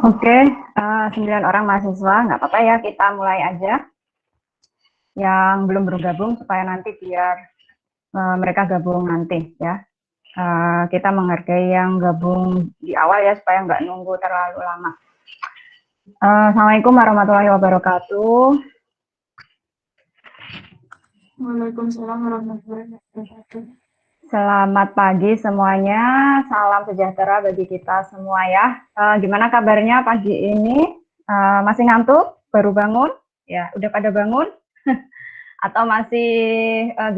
Oke, 9 orang mahasiswa, nggak apa-apa ya, kita mulai aja. Yang belum bergabung supaya nanti biar mereka gabung nanti ya. Kita menghargai yang gabung di awal ya, supaya nggak nunggu terlalu lama. Assalamualaikum warahmatullahi wabarakatuh. Waalaikumsalam warahmatullahi wabarakatuh. Selamat pagi semuanya, salam sejahtera bagi kita semua ya. Gimana kabarnya pagi ini? Masih ngantuk? Baru bangun? Ya, udah pada bangun? Atau masih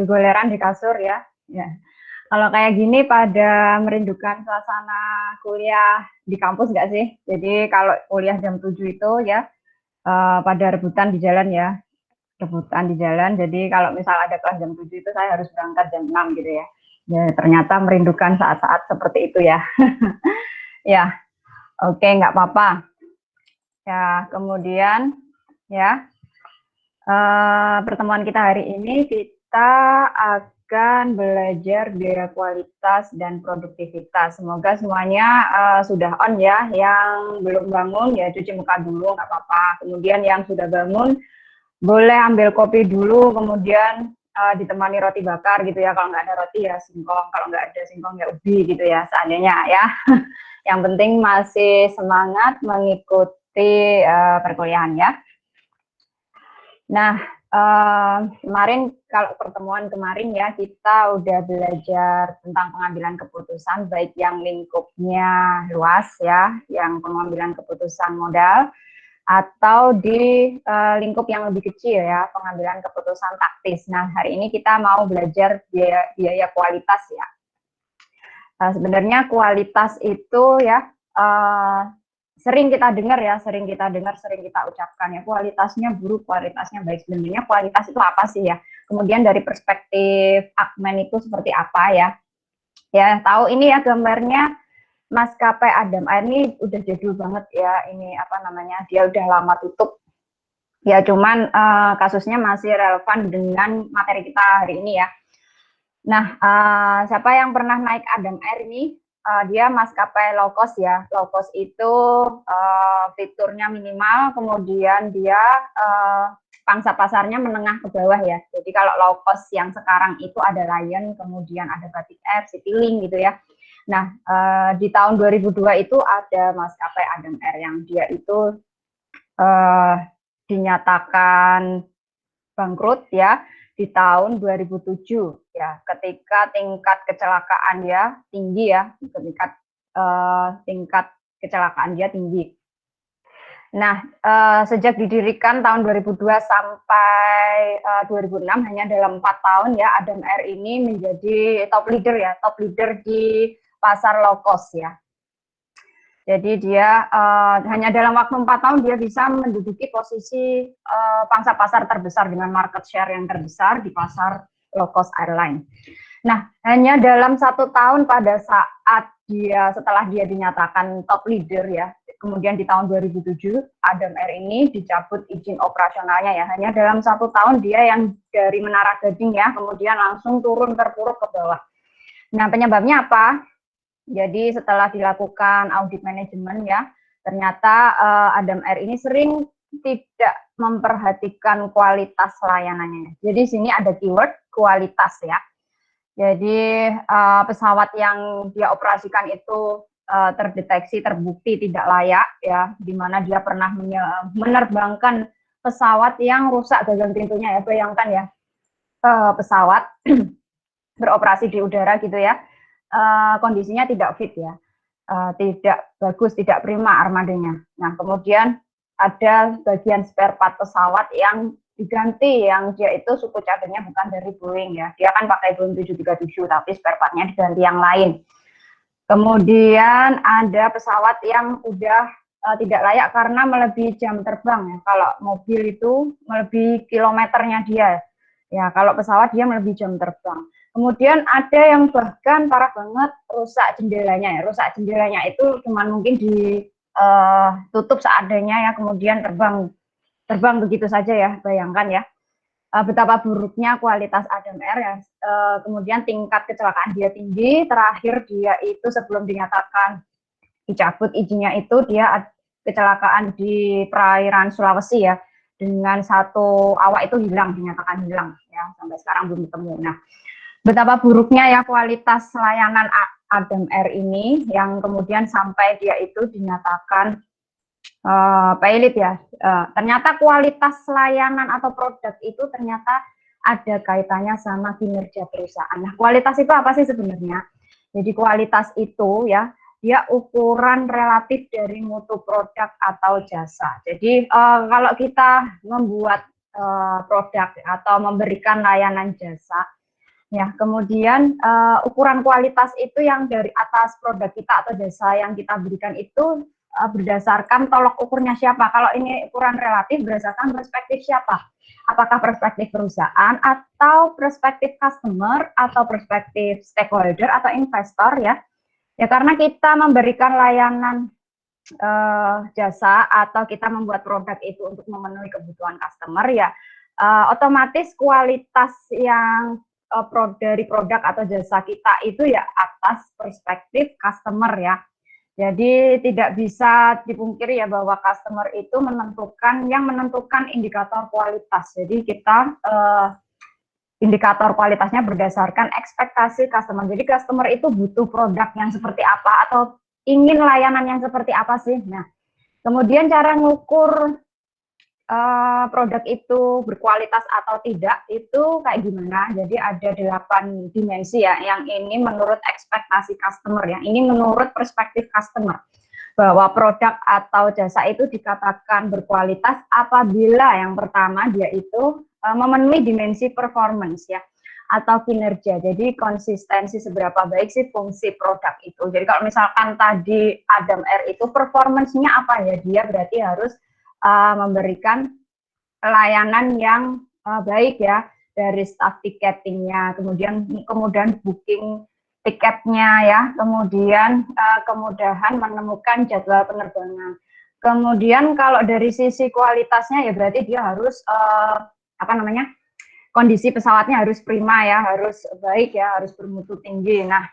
gegoleran di kasur ya? Ya. Kalau kayak gini pada merindukan suasana kuliah di kampus nggak sih? Jadi kalau kuliah jam 7 itu ya pada rebutan di jalan ya. Rebutan di jalan, jadi kalau misal ada kelas jam 7 itu saya harus berangkat jam 6 gitu ya. Ya ternyata merindukan saat-saat seperti itu ya. Ya, oke, nggak apa-apa. Ya, kemudian ya, pertemuan kita hari ini kita akan belajar biaya kualitas dan produktivitas. Semoga semuanya sudah on ya. Yang belum bangun ya cuci muka dulu, nggak apa-apa. Kemudian yang sudah bangun boleh ambil kopi dulu, kemudian ditemani roti bakar gitu ya. Kalau nggak ada roti ya singkong, kalau nggak ada singkong ya ubi gitu ya, seandainya ya. Yang penting masih semangat mengikuti perkuliahan ya. Nah, kemarin kalau pertemuan kemarin ya kita udah belajar tentang pengambilan keputusan, baik yang lingkupnya luas ya, yang pengambilan keputusan modal, atau di lingkup yang lebih kecil ya, pengambilan keputusan taktis. Nah, hari ini kita mau belajar biaya kualitas ya. Sebenarnya kualitas itu ya sering kita dengar ya, sering kita ucapkan ya, kualitasnya buruk, kualitasnya baik. Sebenarnya kualitas itu apa sih ya? Kemudian dari perspektif Akmen itu seperti apa ya? Ya, tahu ini ya gambarnya maskapai Adam Air ini udah jadul banget ya, ini apa namanya, dia udah lama tutup ya, cuman kasusnya masih relevan dengan materi kita hari ini ya. Nah, siapa yang pernah naik Adam Air ini? Dia maskapai low cost ya. Low cost itu fiturnya minimal, kemudian dia pangsa pasarnya menengah ke bawah ya. Jadi kalau low cost yang sekarang itu ada Lion, kemudian ada Batik Air, Citylink gitu ya. Nah, di tahun 2002 itu ada maskapai Adam Air yang dia itu dinyatakan bangkrut ya di tahun 2007 ya, ketika tingkat kecelakaan dia tinggi ya, tingkat kecelakaan dia tinggi. Nah, sejak didirikan tahun 2002 sampai 2006, hanya dalam 4 tahun ya, Adam Air ini menjadi top leader ya, top leader di pasar low cost ya. Jadi dia hanya dalam waktu 4 tahun dia bisa menduduki posisi pangsa pasar terbesar dengan market share yang terbesar di pasar low cost airline. Nah, hanya dalam 1 tahun pada saat setelah dia dinyatakan top leader ya, kemudian di tahun 2007 Adam Air ini dicabut izin operasionalnya ya. Hanya dalam 1 tahun dia yang dari Menara Gading ya, kemudian langsung turun terpuruk ke bawah. Nah, penyebabnya apa? Jadi setelah dilakukan audit manajemen ya, ternyata Adam Air ini sering tidak memperhatikan kualitas layanannya. Jadi sini ada keyword kualitas ya. Jadi pesawat yang dia operasikan itu terdeteksi, terbukti tidak layak ya, di mana dia pernah menerbangkan pesawat yang rusak gagang pintunya ya. Bayangkan ya, pesawat beroperasi di udara gitu ya, kondisinya tidak fit ya, tidak bagus, tidak prima armadanya. Nah, kemudian ada bagian spare part pesawat yang diganti, yang dia itu suku cadangnya bukan dari Boeing ya, dia kan pakai Boeing 737 tapi spare partnya diganti yang lain. Kemudian ada pesawat yang udah tidak layak karena melebihi jam terbang ya. Kalau mobil itu melebihi kilometernya dia ya, kalau pesawat dia melebihi jam terbang. Kemudian ada yang bahkan parah banget, rusak jendelanya ya. Rusak jendelanya itu cuma mungkin ditutup seadanya ya, kemudian terbang begitu saja ya. Bayangkan ya betapa buruknya kualitas Adam Air ya. Kemudian tingkat kecelakaan dia tinggi. Terakhir dia itu sebelum dinyatakan dicabut izinnya itu dia kecelakaan di perairan Sulawesi ya, dengan satu awak itu hilang, dinyatakan hilang ya, sampai sekarang belum ketemu. Nah, betapa buruknya ya kualitas layanan Adam Air ini yang kemudian sampai dia itu dinyatakan pilot ya. Ternyata kualitas layanan atau produk itu ternyata ada kaitannya sama kinerja perusahaan. Nah, kualitas itu apa sih sebenarnya? Jadi kualitas itu ya, dia ukuran relatif dari mutu produk atau jasa. Jadi kalau kita membuat produk atau memberikan layanan jasa, ya, kemudian ukuran kualitas itu yang dari atas produk kita atau jasa yang kita berikan itu berdasarkan tolok ukurnya siapa. Kalau ini ukuran relatif berdasarkan perspektif siapa? Apakah perspektif perusahaan atau perspektif customer atau perspektif stakeholder atau investor ya? Ya karena kita memberikan layanan jasa atau kita membuat produk itu untuk memenuhi kebutuhan customer ya, otomatis kualitas yang dari produk atau jasa kita itu ya atas perspektif customer ya. Jadi tidak bisa dipungkiri ya bahwa customer itu menentukan indikator kualitas. Jadi kita indikator kualitasnya berdasarkan ekspektasi customer. Jadi customer itu butuh produk yang seperti apa atau ingin layanan yang seperti apa sih. Nah, kemudian cara mengukur produk itu berkualitas atau tidak itu kayak gimana? Jadi ada 8 dimensi ya. Yang ini menurut ekspektasi customer, yang ini menurut perspektif customer. Bahwa produk atau jasa itu dikatakan berkualitas apabila yang pertama dia itu memenuhi dimensi performance ya atau kinerja. Jadi konsistensi seberapa baik sih fungsi produk itu. Jadi kalau misalkan tadi Adam Air itu performance-nya apa ya? Dia berarti harus memberikan layanan yang baik ya, dari staff tiketingnya, kemudian booking tiketnya ya, kemudian kemudahan menemukan jadwal penerbangan. Kemudian kalau dari sisi kualitasnya ya berarti dia harus kondisi pesawatnya harus prima ya, harus baik ya, harus bermutu tinggi. Nah,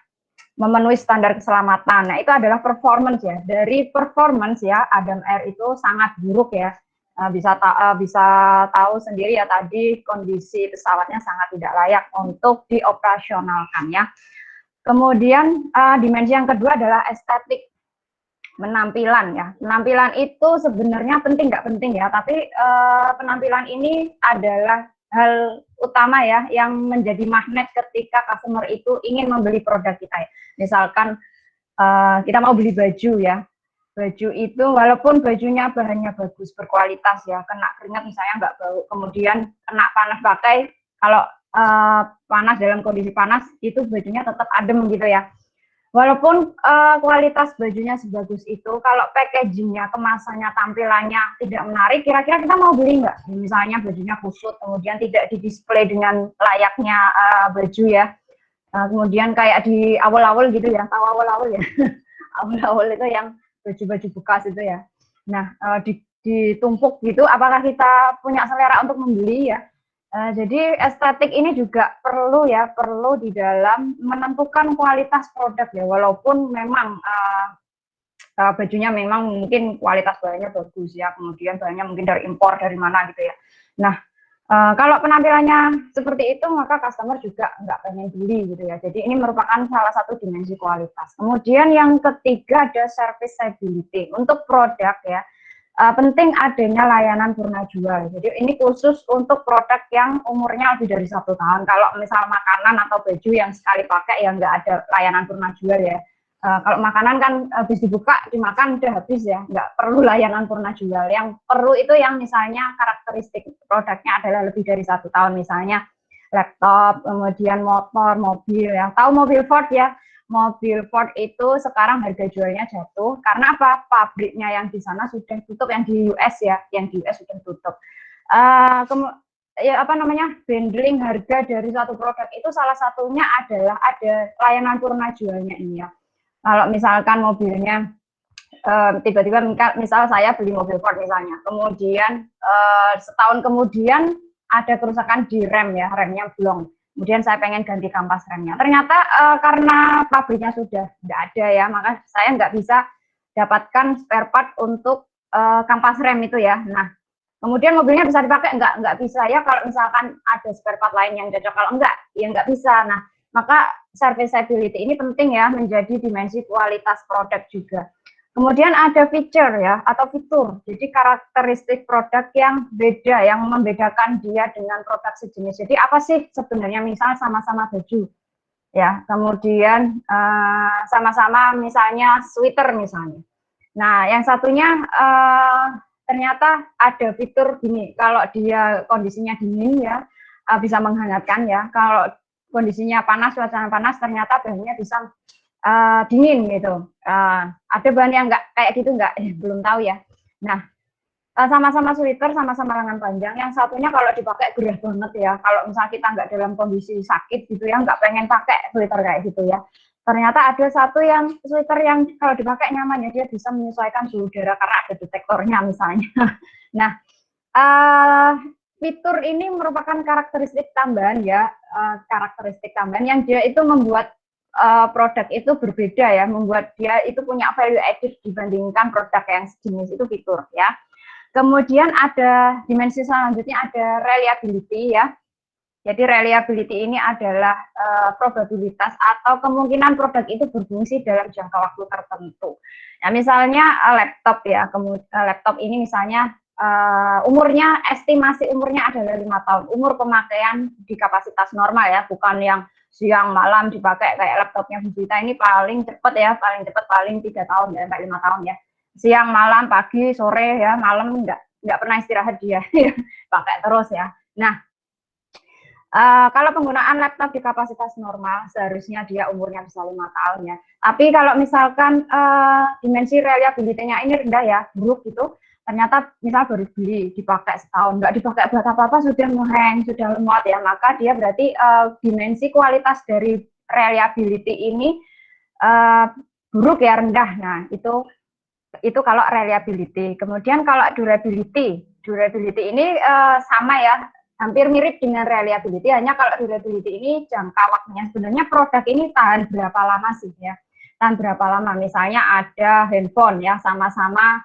memenuhi standar keselamatan. Nah, itu adalah performance ya. Dari performance ya, Adam Air itu sangat buruk ya. Bisa tahu sendiri ya tadi kondisi pesawatnya sangat tidak layak untuk dioperasionalkan ya. Kemudian dimensi yang kedua adalah estetik, penampilan ya. Penampilan itu sebenarnya penting nggak penting ya, tapi penampilan ini adalah hal utama ya yang menjadi magnet ketika customer itu ingin membeli produk kita ya. Misalkan kita mau beli baju ya, baju itu walaupun bajunya bahannya bagus, berkualitas ya, kena keringat misalnya nggak bau, kemudian kena panas pakai, kalau panas dalam kondisi panas itu bajunya tetap adem gitu ya. Walaupun kualitas bajunya sebagus itu, kalau packagingnya, kemasannya, tampilannya tidak menarik, kira-kira kita mau beli nggak? Misalnya bajunya kusut, kemudian tidak didisplay dengan layaknya baju ya. Kemudian kayak di awal-awal gitu ya, tahu awal-awal ya, awal-awal itu yang baju-baju bekas itu ya. Nah, ditumpuk gitu, apakah kita punya selera untuk membeli ya? Jadi estetik ini juga perlu ya, perlu di dalam menentukan kualitas produk ya, walaupun memang bajunya memang mungkin kualitas bahannya bagus ya, kemudian bahannya mungkin dari impor dari mana gitu ya. Nah, kalau penampilannya seperti itu, maka customer juga nggak pengen beli gitu ya. Jadi ini merupakan salah satu dimensi kualitas. Kemudian yang ketiga ada serviceability. Untuk produk ya, penting adanya layanan purna jual. Jadi ini khusus untuk produk yang umurnya lebih dari 1 tahun. Kalau misal makanan atau baju yang sekali pakai ya nggak ada layanan purna jual ya. Kalau makanan kan habis dibuka dimakan udah habis ya, nggak perlu layanan purna jual. Yang perlu itu yang misalnya karakteristik produknya adalah lebih dari 1 tahun, misalnya laptop, kemudian motor, mobil ya. Tahu mobil Ford ya? Mobil Ford itu sekarang harga jualnya jatuh karena apa? Pabriknya yang di sana sudah tutup, yang di US ya, yang di US sudah tutup. Bundling harga dari satu produk itu salah satunya adalah ada layanan purna jualnya ini ya. Kalau misalkan mobilnya tiba-tiba misal saya beli mobil Ford misalnya, kemudian setahun kemudian ada kerusakan di rem ya, remnya blong. Kemudian saya pengen ganti kampas remnya. Ternyata karena pabriknya sudah tidak ada ya, maka saya nggak bisa dapatkan spare part untuk kampas rem itu ya. Nah, kemudian mobilnya bisa dipakai? Enggak bisa ya kalau misalkan ada spare part lain yang cocok. Kalau enggak, ya enggak bisa. Nah, maka serviceability ini penting ya, menjadi dimensi kualitas produk juga. Kemudian ada feature ya, atau fitur. Jadi karakteristik produk yang beda, yang membedakan dia dengan produk sejenis. Jadi apa sih sebenarnya, misalnya sama-sama baju, ya, kemudian sama-sama misalnya sweater misalnya. Nah, yang satunya ternyata ada fitur gini, kalau dia kondisinya dingin ya, bisa menghangatkan ya. Kalau kondisinya panas, cuaca panas, ternyata bahannya bisa dingin gitu. Ada bahan yang enggak kayak gitu enggak? Belum tahu ya. Nah, sama-sama sweater, sama-sama lengan panjang. Yang satunya kalau dipakai gerah banget ya. Kalau misalnya kita nggak dalam kondisi sakit gitu ya, nggak pengen pakai sweater kayak gitu ya. Ternyata ada satu yang sweater yang kalau dipakai nyaman ya, dia bisa menyesuaikan suhu udara karena ada detektornya misalnya. Nah, fitur ini merupakan karakteristik tambahan ya, karakteristik tambahan yang dia itu membuat produk itu berbeda ya, membuat dia itu punya value added dibandingkan produk yang sejenis itu fitur ya. Kemudian ada dimensi selanjutnya, ada reliability ya. Jadi reliability ini adalah probabilitas atau kemungkinan produk itu berfungsi dalam jangka waktu tertentu. Nah, misalnya laptop ya, laptop ini misalnya umurnya, estimasi umurnya adalah 5 tahun. Umur pemakaian di kapasitas normal ya, bukan yang siang malam dipakai kayak laptopnya Bu Vita ini paling cepat ya, paling 3 tahun ya, sampai 5 tahun ya. Siang, malam, pagi, sore ya, malam enggak pernah istirahat dia, pakai terus ya. Nah, kalau penggunaan laptop di kapasitas normal, seharusnya dia umurnya bisa 5 tahun ya. Tapi kalau misalkan dimensi reliability-nya ini rendah ya, buruk gitu, ternyata misal baru beli, dipakai setahun, nggak dipakai buat apa-apa, sudah nge-hang, sudah lemot ya, maka dia berarti dimensi kualitas dari reliability ini buruk ya, rendah. Nah, itu kalau reliability. Kemudian kalau durability ini sama ya, hampir mirip dengan reliability, hanya kalau durability ini jangka waktunya. Sebenarnya produk ini tahan berapa lama sih ya? Tahan berapa lama? Misalnya ada handphone ya, sama-sama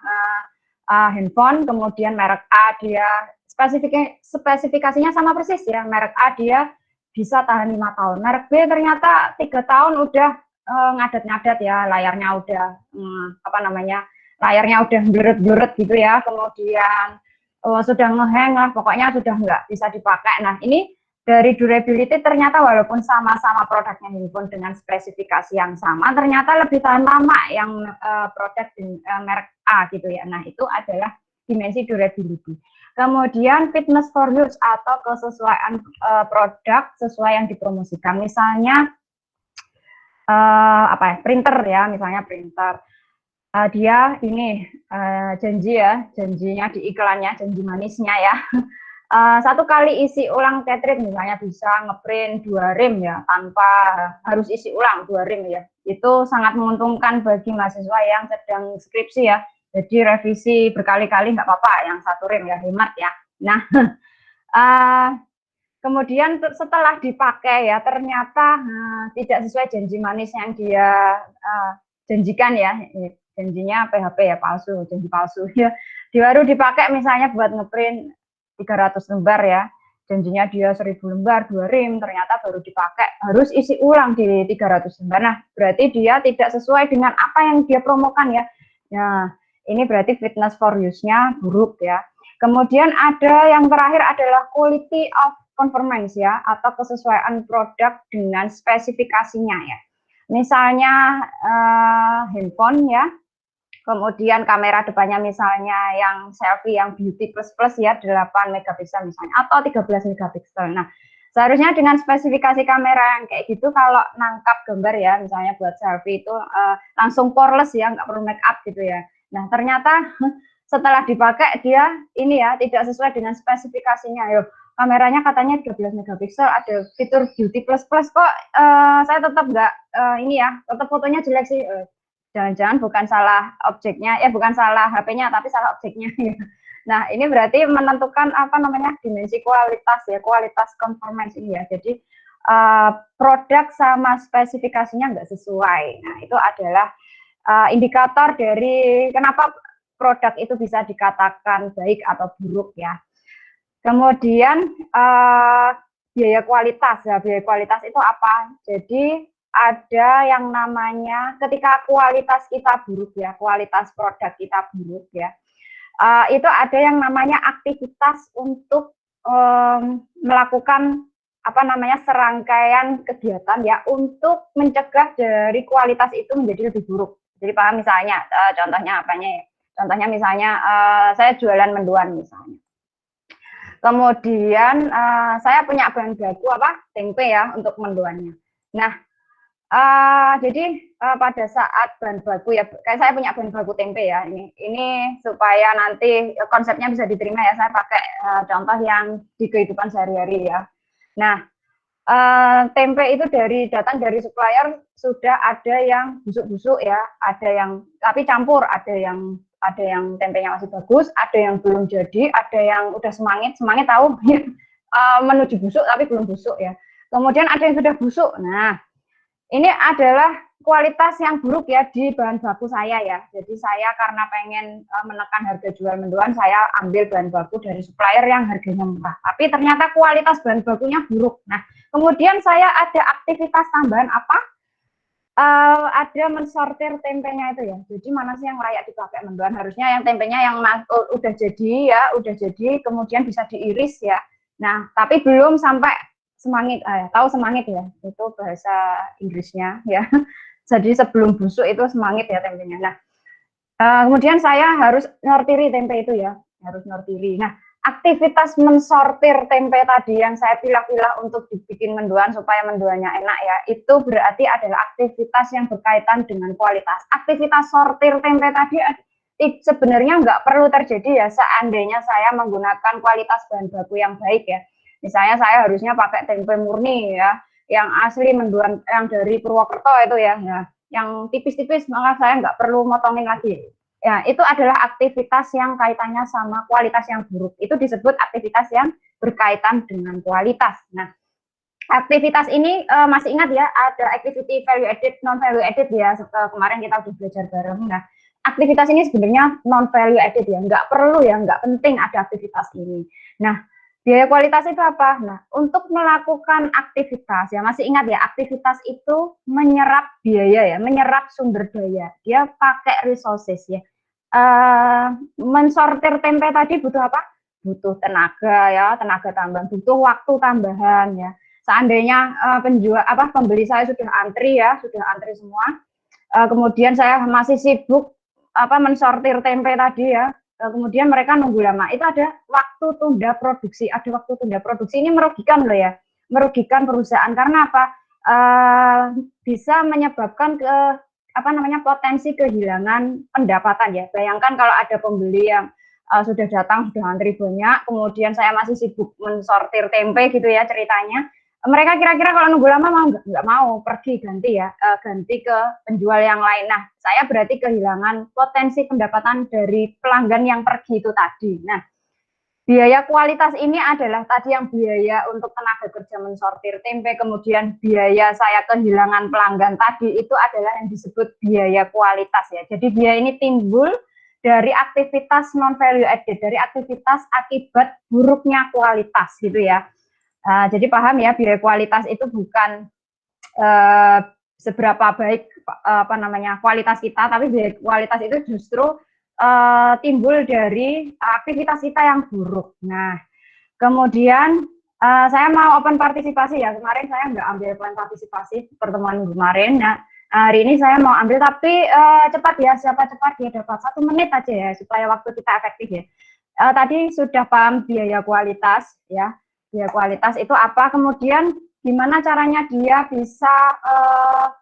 handphone, kemudian merek A dia spesifikasinya sama persis ya, merek A dia bisa tahan 5 tahun. Merek B ternyata 3 tahun udah ngadat-ngadat ya, layarnya udah layarnya udah blurut-blurut gitu ya, kemudian sudah ngehang lah, pokoknya sudah nggak bisa dipakai. Nah, ini dari durability ternyata walaupun sama-sama produknya handphone dengan spesifikasi yang sama, ternyata lebih tahan lama yang produk merek A gitu ya. Nah, itu adalah dimensi durability. Kemudian fitness for use atau kesesuaian produk sesuai yang dipromosikan. Misalnya printer ya, misalnya printer. Dia ini janjinya di iklannya, janji manisnya ya. Satu kali isi ulang cartridge misalnya bisa ngeprint 2 rim ya, tanpa harus isi ulang 2 rim ya. Itu sangat menguntungkan bagi mahasiswa yang sedang skripsi ya. Jadi revisi berkali-kali nggak apa-apa, yang 1 rim ya, hemat ya. Nah, kemudian setelah dipakai ya, ternyata tidak sesuai janji manis yang dia janjikan ya. Janjinya PHP ya, palsu, janji palsu ya. Baru dipakai misalnya buat ngeprint 300 lembar ya, janjinya dia 1000 lembar, 2 rim, ternyata baru dipakai harus isi ulang di 300 lembar. Nah, berarti dia tidak sesuai dengan apa yang dia promokan ya. Nah, ini berarti fitness for use-nya buruk ya. Kemudian ada yang terakhir adalah quality of conformance ya, atau kesesuaian produk dengan spesifikasinya ya. Misalnya handphone ya, kemudian kamera depannya misalnya yang selfie yang beauty plus plus ya, 8 megapiksel misalnya, atau 13 megapiksel. Nah, seharusnya dengan spesifikasi kamera yang kayak gitu, kalau nangkap gambar ya, misalnya buat selfie itu langsung poreless ya, nggak perlu make up gitu ya. Nah, ternyata setelah dipakai dia ini ya, tidak sesuai dengan spesifikasinya. Yo, kameranya katanya 13 megapiksel, ada fitur beauty plus plus, kok saya tetap nggak ini ya, tetap fotonya jelek sih. Jangan-jangan bukan salah objeknya, bukan salah HP-nya, tapi salah objeknya. Nah, ini berarti menentukan dimensi kualitas ya, kualitas conformance ini ya. Jadi produk sama spesifikasinya nggak sesuai. Nah, itu adalah indikator dari kenapa produk itu bisa dikatakan baik atau buruk ya. Kemudian biaya kualitas ya, biaya kualitas itu apa? Jadi ada yang namanya ketika kualitas kita buruk ya, kualitas produk kita buruk ya, itu ada yang namanya aktivitas untuk melakukan apa namanya serangkaian kegiatan ya untuk mencegah dari kualitas itu menjadi lebih buruk. Jadi paham misalnya contohnya apanya ya? Contohnya misalnya saya jualan mendoan misalnya. Kemudian saya punya bahan baku apa tempe ya untuk mendoannya. Nah, jadi pada saat bahan baku ya, kayak saya punya bahan baku tempe ya. Ini supaya nanti konsepnya bisa diterima ya. Saya pakai contoh yang di kehidupan sehari-hari ya. Nah, tempe itu datang dari supplier sudah ada yang busuk-busuk ya, ada yang tapi campur, ada yang tempenya masih bagus, ada yang belum jadi, ada yang udah semangit tahu ya, menuju busuk tapi belum busuk ya. Kemudian ada yang sudah busuk. Nah, ini adalah kualitas yang buruk ya di bahan baku saya ya. Jadi saya karena pengen menekan harga jual mendoan, saya ambil bahan baku dari supplier yang harganya murah. Tapi ternyata kualitas bahan bakunya buruk. Nah, kemudian saya ada aktivitas tambahan apa? Ada mensortir tempenya itu ya. Jadi mana sih yang layak dipakai mendoan? Harusnya yang tempenya yang udah jadi ya, udah jadi, kemudian bisa diiris ya. Nah, tapi belum sampai semangit, tahu semangit ya? Itu bahasa Inggrisnya ya. Jadi sebelum busuk itu semangit ya tempenya. Nah, kemudian saya harus nyortiri tempe itu ya, harus nyortiri. Nah, aktivitas mensortir tempe tadi yang saya pilah-pilah untuk dibikin mendoan supaya mendoannya enak ya, itu berarti adalah aktivitas yang berkaitan dengan kualitas. Aktivitas sortir tempe tadi sebenarnya nggak perlu terjadi ya seandainya saya menggunakan kualitas bahan baku yang baik ya. Misalnya saya harusnya pakai tempe murni ya, yang asli mendoan yang dari Purwokerto itu ya, yang tipis-tipis, maka saya nggak perlu motongin lagi. Ya, itu adalah aktivitas yang kaitannya sama kualitas yang buruk. Itu disebut aktivitas yang berkaitan dengan kualitas. Nah, aktivitas ini masih ingat ya, ada activity value added, non value added ya. Kemarin kita udah belajar bareng. Nah, aktivitas ini sebenarnya non value added ya, nggak perlu ya, nggak penting ada aktivitas ini. Nah, biaya kualitas itu apa? Nah, untuk melakukan aktivitas ya, masih ingat ya, aktivitas itu menyerap biaya ya, menyerap sumber daya. Dia pakai resources ya. Mensortir tempe tadi butuh apa? Butuh tenaga ya, tenaga tambahan, butuh waktu tambahan ya. Seandainya pembeli saya sudah antri ya, sudah antri semua. Kemudian saya masih sibuk mensortir tempe tadi ya. Kemudian mereka nunggu lama. Itu ada waktu tunda produksi. Ada waktu tunda produksi, ini merugikan loh ya. Merugikan perusahaan karena apa? Bisa menyebabkan potensi kehilangan pendapatan ya. Bayangkan kalau ada pembeli yang sudah datang, sudah antri banyak, kemudian saya masih sibuk mensortir tempe gitu ya ceritanya. Mereka kira-kira kalau nunggu lama mau nggak mau pergi ganti ya, ganti ke penjual yang lain. Nah, saya berarti kehilangan potensi pendapatan dari pelanggan yang pergi itu tadi. Nah, biaya kualitas ini adalah tadi yang biaya untuk tenaga kerja mensortir tempe, kemudian biaya saya kehilangan pelanggan tadi, itu adalah yang disebut biaya kualitas ya. Jadi biaya ini timbul dari aktivitas non value added, dari aktivitas akibat buruknya kualitas gitu ya. Jadi paham ya, biaya kualitas itu bukan seberapa baik kualitas kita, tapi biaya kualitas itu justru timbul dari aktivitas kita yang buruk. Nah, kemudian saya mau open partisipasi ya. Kemarin saya nggak ambil open partisipasi pertemuan kemarin. Nah, hari ini saya mau ambil, tapi cepat ya. Siapa cepat dia dapat 1 menit aja ya, supaya waktu kita efektif ya. Tadi sudah paham biaya kualitas ya. Biaya kualitas itu apa? Kemudian gimana caranya dia bisa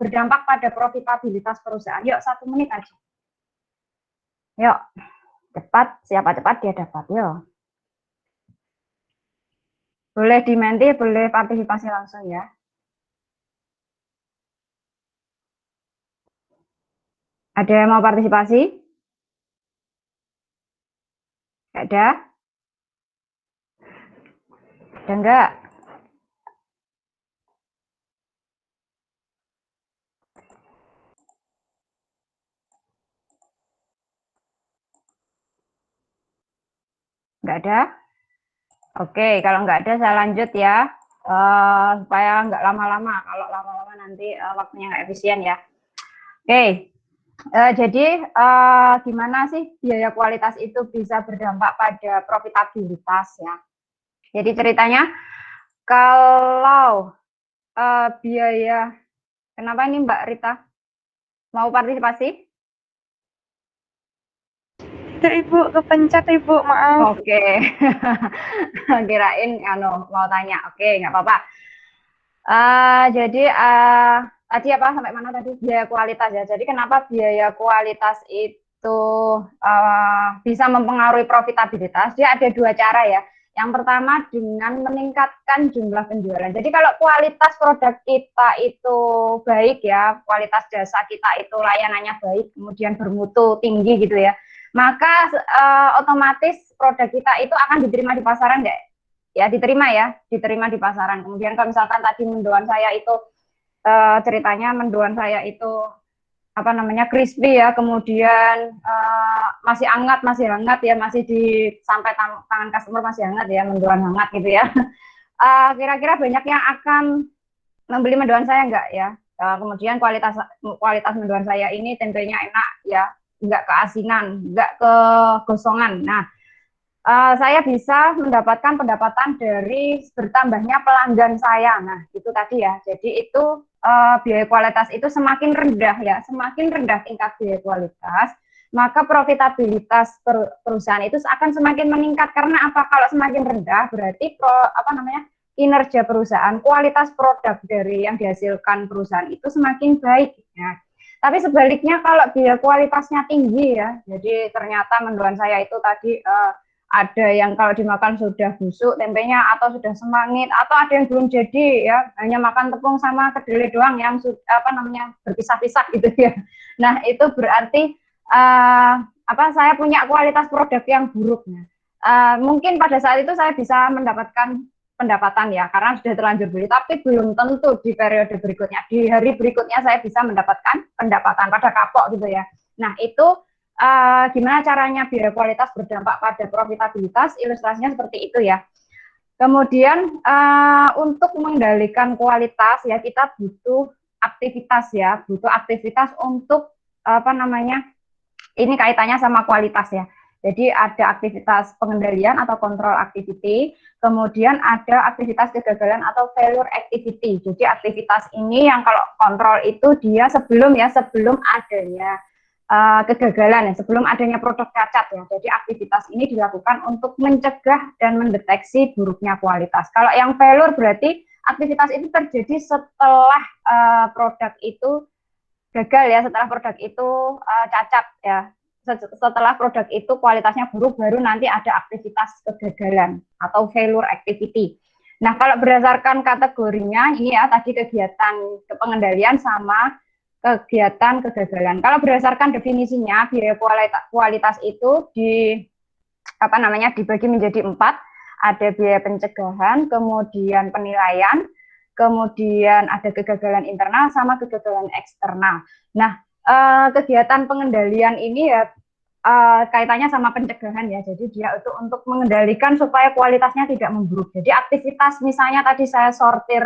berdampak pada profitabilitas perusahaan. Yuk, 1 menit aja. Yuk, cepat. Siapa cepat dia dapat. Yuk. Boleh dimenti, boleh partisipasi langsung ya. Ada yang mau partisipasi? Ada? Ada enggak? Nggak ada? Oke, kalau nggak ada saya lanjut ya, supaya nggak lama-lama. Kalau lama-lama nanti waktunya nggak efisien ya. Oke, jadi gimana sih biaya kualitas itu bisa berdampak pada profitabilitas ya. Jadi ceritanya kalau biaya, kenapa ini Mbak Rita? Mau partisipasi? Tidak, Ibu, kepencet, Ibu, maaf. Oke, kirain mau tanya. Oke, nggak apa-apa. Jadi tadi apa sampai mana tadi biaya kualitas ya. Jadi kenapa biaya kualitas itu bisa mempengaruhi profitabilitas? Dia ada dua cara ya. Yang pertama dengan meningkatkan jumlah penjualan. Jadi kalau kualitas produk kita itu baik ya, kualitas jasa kita itu layanannya baik, kemudian bermutu tinggi gitu ya, maka otomatis produk kita itu akan diterima di pasaran nggak? Ya diterima di pasaran. Kemudian kalau misalkan tadi mendoan saya itu ceritanya mendoan saya itu apa namanya crispy ya, kemudian masih hangat ya, masih di sampai tangan customer masih hangat ya, mendoan hangat gitu ya. Kira-kira banyak yang akan membeli mendoan saya enggak ya? Kemudian kualitas mendoan saya ini tempenya enak ya, enggak keasinan, enggak kegosongan. Nah, saya bisa mendapatkan pendapatan dari bertambahnya pelanggan saya. Nah, itu tadi ya. Jadi itu biaya kualitas itu semakin rendah ya, semakin rendah tingkat biaya kualitas, maka profitabilitas perusahaan itu akan semakin meningkat. Karena apa? Kalau semakin rendah berarti kinerja perusahaan, kualitas produk dari yang dihasilkan perusahaan itu semakin baik. Ya. Tapi sebaliknya kalau biaya kualitasnya tinggi ya, jadi ternyata mendoan saya itu tadi ada yang kalau dimakan sudah busuk tempenya atau sudah semangit atau ada yang belum jadi ya, hanya makan tepung sama kedelai doang yang berpisah-pisah gitu ya. Nah, itu berarti saya punya kualitas produk yang buruk. Mungkin pada saat itu saya bisa mendapatkan pendapatan ya karena sudah terlanjur beli, tapi belum tentu di periode berikutnya, di hari berikutnya saya bisa mendapatkan pendapatan pada kapok gitu ya. Nah, itu gimana caranya biaya kualitas berdampak pada profitabilitas, ilustrasinya seperti itu ya. Kemudian untuk mengendalikan kualitas ya kita butuh aktivitas ya, butuh aktivitas untuk ini kaitannya sama kualitas ya. Jadi ada aktivitas pengendalian atau control activity, kemudian ada aktivitas kegagalan atau failure activity. Jadi aktivitas ini yang kalau kontrol itu dia sebelum adanya kegagalan ya, sebelum adanya produk cacat ya. Jadi aktivitas ini dilakukan untuk mencegah dan mendeteksi buruknya kualitas. Kalau yang failure berarti aktivitas itu terjadi setelah produk itu gagal ya, setelah produk itu cacat ya. Setelah produk itu kualitasnya buruk, baru nanti ada aktivitas kegagalan atau failure activity. Nah, kalau berdasarkan kategorinya ini ya, tadi kegiatan pengendalian sama kegiatan kegagalan. Kalau berdasarkan definisinya, biaya kualitas itu dibagi menjadi 4. Ada biaya pencegahan, kemudian penilaian, kemudian ada kegagalan internal sama kegagalan eksternal. Nah, kegiatan pengendalian ini ya kaitannya sama pencegahan ya. Jadi dia itu untuk mengendalikan supaya kualitasnya tidak memburuk. Jadi aktivitas misalnya tadi saya sortir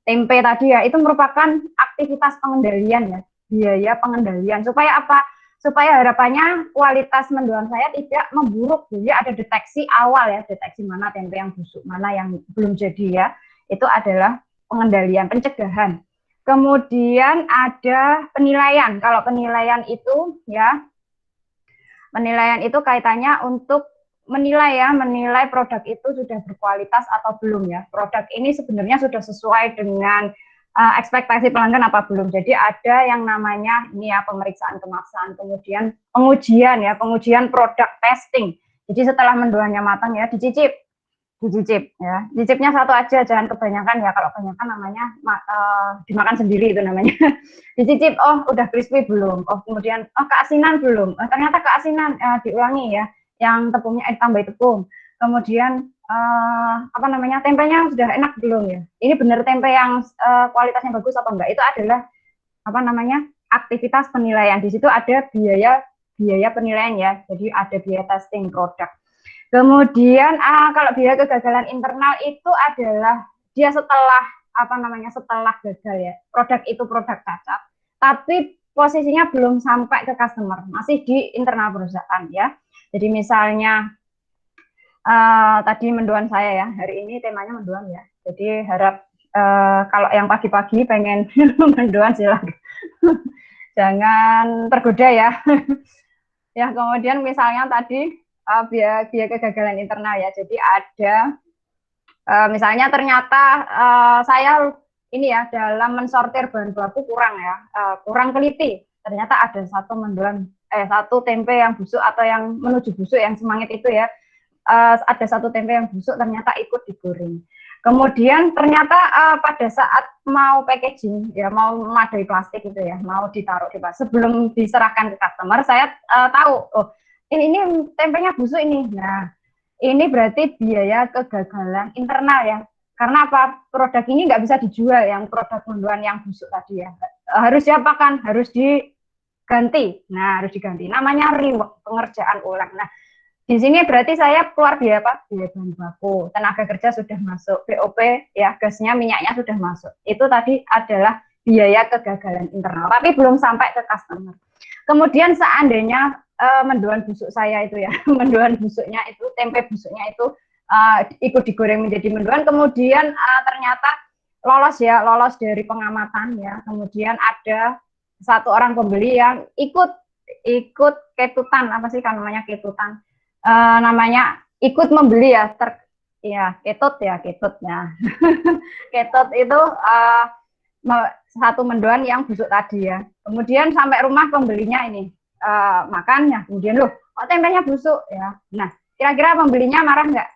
tempe tadi ya, itu merupakan aktivitas pengendalian ya, biaya pengendalian. Supaya apa? Supaya harapannya kualitas mendoan saya tidak memburuk. Jadi ada deteksi awal ya, deteksi mana tempe yang busuk, mana yang belum jadi ya. Itu adalah pengendalian, pencegahan. Kemudian ada penilaian. Kalau penilaian itu ya, penilaian itu kaitannya untuk menilai produk itu sudah berkualitas atau belum ya. Produk ini sebenarnya sudah sesuai dengan ekspektasi pelanggan apa belum. Jadi ada yang namanya ini ya pemeriksaan kemasan, kemudian pengujian produk testing. Jadi setelah mendoannya matang ya dicicip ya. Cicipnya satu aja, jangan kebanyakan ya. Kalau kebanyakan namanya dimakan sendiri itu namanya. Dicicip, oh udah crispy belum? Oh kemudian keasinan belum? Ternyata keasinan, diulangi ya. Yang tepungnya tambah tepung. Kemudian tempenya sudah enak belum ya? Ini benar tempe yang kualitasnya bagus apa enggak? Itu adalah aktivitas penilaian. Di situ ada biaya penilaian ya. Jadi ada biaya testing produk. Kemudian kalau biaya kegagalan internal itu adalah dia setelah setelah gagal ya, produk itu produk cacat, tapi posisinya belum sampai ke customer, masih di internal perusahaan ya. Jadi misalnya tadi mendoan saya ya, hari ini temanya mendoan ya. Jadi harap kalau yang pagi-pagi pengen mendoan silakan. Jangan tergoda ya. Ya, kemudian misalnya tadi biaya kegagalan internal ya. Jadi ada misalnya ternyata saya ini ya dalam mensortir bahan baku kurang ya, kurang teliti. Ternyata ada satu tempe yang busuk atau yang menuju busuk yang semangit itu ya. Ada satu tempe yang busuk ternyata ikut digoreng. Kemudian ternyata pada saat mau packaging ya, mau memadai plastik itu ya, mau ditaruh di plastik sebelum diserahkan ke customer, saya tahu oh ini tempenya busuk ini. Nah, ini berarti biaya kegagalan internal ya. Karena apa? Produk ini nggak bisa dijual yang produk mendoan yang busuk tadi ya. Harus diapakan? Harus diganti. Nah, harus diganti. Namanya rework, pengerjaan ulang. Nah, di sini berarti saya keluar biaya apa? Biaya bahan baku, tenaga kerja sudah masuk, BOP ya, gasnya, minyaknya sudah masuk. Itu tadi adalah biaya kegagalan internal, tapi belum sampai ke customer. Kemudian seandainya mendoan busuk saya itu ya, mendoan busuknya itu, tempe busuknya itu ikut digoreng menjadi mendoan, kemudian ternyata lolos dari pengamatan ya, kemudian ada satu orang pembeli yang ikut ketutan, apa sih kan namanya ketutan, namanya ikut membeli ya, ketut ya, ketut itu satu mendoan yang busuk tadi ya. Kemudian sampai rumah pembelinya ini makan ya, kemudian loh kok tempenya busuk ya. Nah, kira-kira pembelinya marah nggak?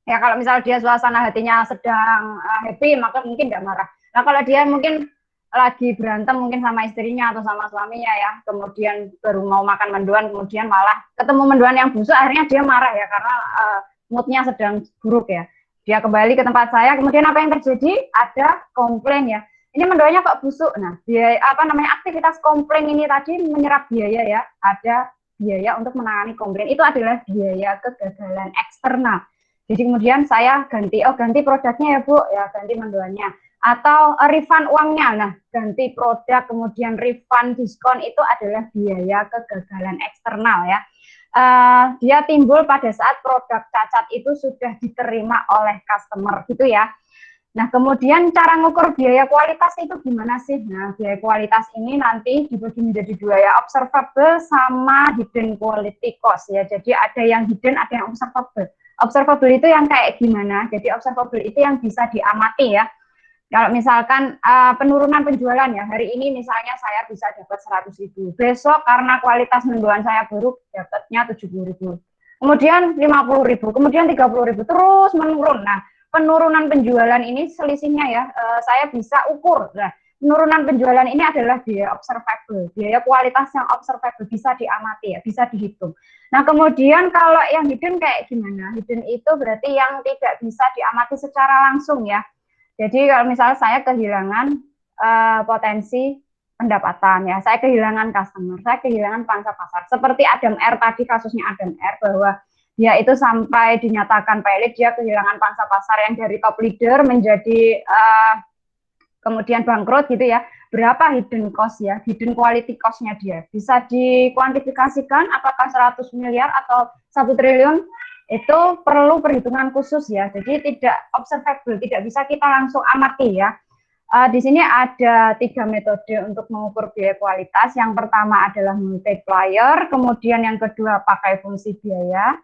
Ya kalau misal dia suasana hatinya sedang happy, maka mungkin nggak marah. Nah kalau dia mungkin lagi berantem mungkin sama istrinya atau sama suaminya ya, kemudian baru mau makan mendoan, kemudian malah ketemu mendoan yang busuk, akhirnya dia marah ya karena moodnya sedang buruk ya. Dia kembali ke tempat saya, kemudian apa yang terjadi? Ada komplain ya. Ini mendoannya kok busuk. Nah, biaya aktivitas komplain ini tadi menyerap biaya ya. Ada biaya untuk menangani komplain. Itu adalah biaya kegagalan eksternal. Jadi kemudian saya ganti produknya ya Bu, ya ganti mendoannya. Atau refund uangnya. Nah, ganti produk kemudian refund diskon itu adalah biaya kegagalan eksternal ya. Dia timbul pada saat produk cacat itu sudah diterima oleh customer gitu ya. Nah, kemudian cara ngukur biaya kualitas itu gimana sih? Nah, biaya kualitas ini nanti dibagi menjadi dua ya, observable sama hidden quality cost ya. Jadi ada yang hidden, ada yang observable. Observable itu yang kayak gimana? Jadi observable itu yang bisa diamati ya. Kalau misalkan penurunan penjualan ya, hari ini misalnya saya bisa dapat 100.000. Besok karena kualitas mendoan saya buruk, dapatnya 70.000. Kemudian 50.000, kemudian 30.000, terus menurun. Nah, penurunan penjualan ini selisihnya ya, saya bisa ukur. Nah, penurunan penjualan ini adalah biaya observable, biaya kualitas yang observable, bisa diamati ya, bisa dihitung. Nah, kemudian kalau yang hidden kayak gimana? Hidden itu berarti yang tidak bisa diamati secara langsung ya. Jadi kalau misalnya saya kehilangan potensi pendapatan ya, saya kehilangan customer, saya kehilangan pangsa pasar. Seperti Adam R tadi, kasusnya Adam R, bahwa dia itu sampai dinyatakan pilot, dia kehilangan pangsa pasar yang dari top leader menjadi kemudian bangkrut gitu ya. Berapa hidden cost ya, hidden quality cost-nya dia? Bisa dikuantifikasikan apakah 100 miliar atau 1 triliun? Itu perlu perhitungan khusus ya. Jadi tidak observable, tidak bisa kita langsung amati ya. Di sini ada 3 metode untuk mengukur biaya kualitas. Yang pertama adalah multiplier, kemudian yang kedua pakai fungsi biaya,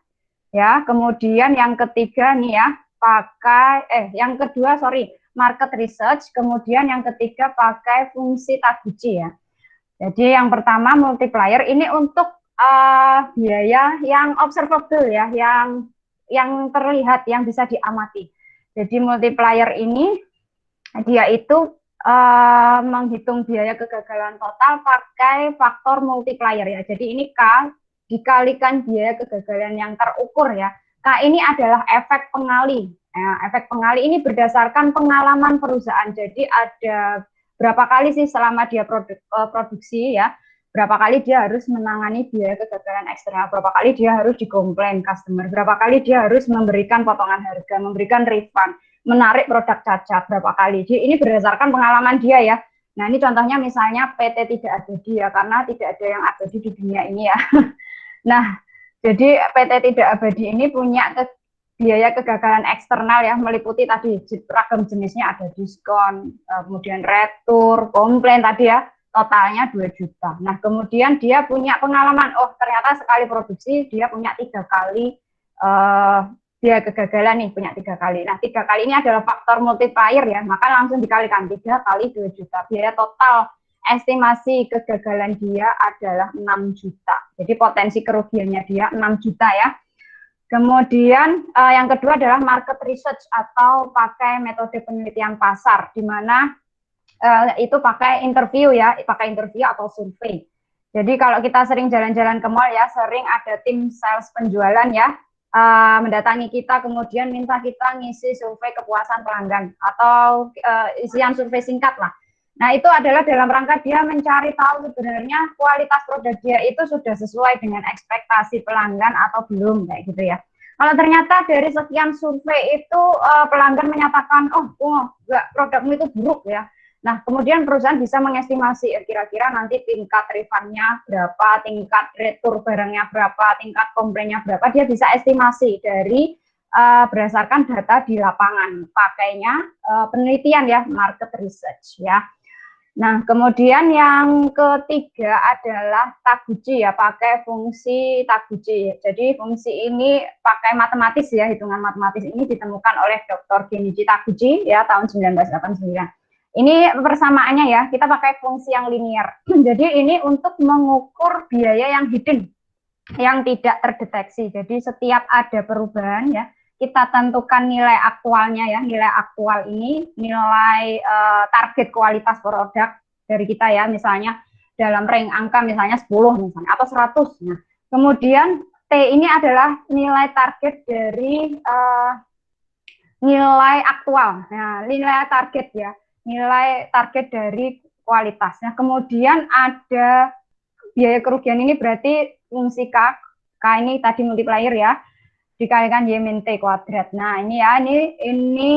ya. Kemudian yang ketiga nih ya, yang kedua market research, kemudian yang ketiga pakai fungsi Taguchi ya. Jadi yang pertama multiplier ini untuk biaya yang observable ya, yang terlihat, yang bisa diamati. Jadi multiplier ini dia itu menghitung biaya kegagalan total pakai faktor multiplier ya. Jadi ini K dikalikan biaya kegagalan yang terukur ya. K ini adalah efek pengali. Efek pengali ini berdasarkan pengalaman perusahaan. Jadi ada berapa kali sih selama dia produksi ya, berapa kali dia harus menangani biaya kegagalan eksternal, berapa kali dia harus dikomplain customer, berapa kali dia harus memberikan potongan harga, memberikan refund, menarik produk cacat berapa kali. Jadi ini berdasarkan pengalaman dia ya. Nah ini contohnya misalnya PT Tidak Abadi ya, karena tidak ada yang abadi di dunia ini ya. Nah jadi PT Tidak Abadi ini punya biaya kegagalan eksternal ya, meliputi tadi ragam jenisnya, ada diskon, kemudian retur, komplain tadi ya, totalnya 2 juta. Nah, kemudian dia punya pengalaman, oh ternyata sekali produksi dia punya 3 kali biaya kegagalan nih, punya 3 kali. Nah, 3 kali ini adalah faktor multiplier ya, maka langsung dikalikan 3 kali 2 juta. Biaya total estimasi kegagalan dia adalah 6 juta. Jadi potensi kerugiannya dia 6 juta ya. Kemudian yang kedua adalah market research atau pakai metode penelitian pasar, di mana itu pakai interview ya, pakai interview atau survei. Jadi kalau kita sering jalan-jalan ke mall ya, sering ada tim sales penjualan ya, mendatangi kita, kemudian minta kita ngisi survei kepuasan pelanggan atau isian survei singkat lah. Nah itu adalah dalam rangka dia mencari tahu sebenarnya kualitas produk dia itu sudah sesuai dengan ekspektasi pelanggan atau belum, kayak gitu ya. Kalau ternyata dari sekian survei itu pelanggan menyatakan, oh enggak, produkmu itu buruk ya. Nah, kemudian perusahaan bisa mengestimasi kira-kira nanti tingkat refundnya berapa, tingkat retur barangnya berapa, tingkat komplainnya berapa. Dia bisa estimasi dari berdasarkan data di lapangan. Pakainya penelitian ya, market research ya. Nah, kemudian yang ketiga adalah Taguchi ya, pakai fungsi Taguchi. Jadi fungsi ini pakai matematis ya, hitungan matematis ini ditemukan oleh Dr. Genichi Taguchi ya tahun 1989. Ini persamaannya ya, kita pakai fungsi yang linear. Jadi ini untuk mengukur biaya yang hidden, yang tidak terdeteksi. Jadi setiap ada perubahan ya, kita tentukan nilai aktualnya ya, nilai aktual ini nilai target kualitas produk dari kita ya, misalnya dalam range angka misalnya 10 misalnya atau 100. Nah, kemudian T ini adalah nilai target dari nilai aktual. Nah, nilai target ya, nilai target dari kualitas. Nah, kemudian ada biaya kerugian ini berarti fungsi K ini tadi multiplier ya, dikalikan Y min T kuadrat. Nah, ini ya, ini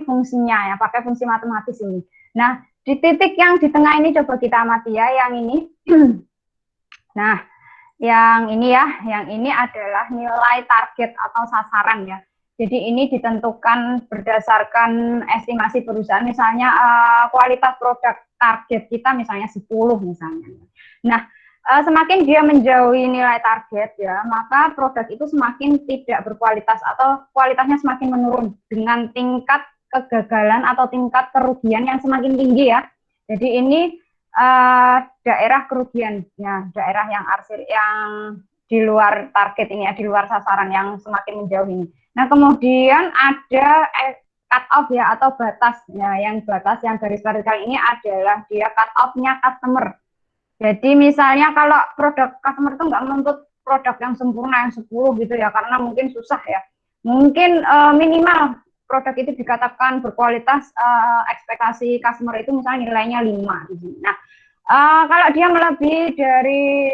fungsinya ya, pakai fungsi matematis ini. Nah, di titik yang di tengah ini coba kita amati ya, yang ini. Nah, yang ini ya, yang ini adalah nilai target atau sasaran ya. Jadi ini ditentukan berdasarkan estimasi perusahaan, misalnya kualitas produk target kita misalnya 10 misalnya. Nah, semakin dia menjauhi nilai target ya, maka produk itu semakin tidak berkualitas atau kualitasnya semakin menurun dengan tingkat kegagalan atau tingkat kerugian yang semakin tinggi ya. Jadi ini daerah kerugian ya, daerah yang di luar target ini ya, di luar sasaran yang semakin menjauh ini. Nah, kemudian ada cut off ya atau batas ya, yang batas yang garis vertikal ini adalah dia cut off-nya customer. Jadi misalnya kalau produk customer itu nggak menuntut produk yang sempurna yang 10 gitu ya, karena mungkin susah ya. Mungkin minimal produk itu dikatakan berkualitas, ekspektasi customer itu misalnya nilainya 5 di sini. Nah, kalau dia melebihi dari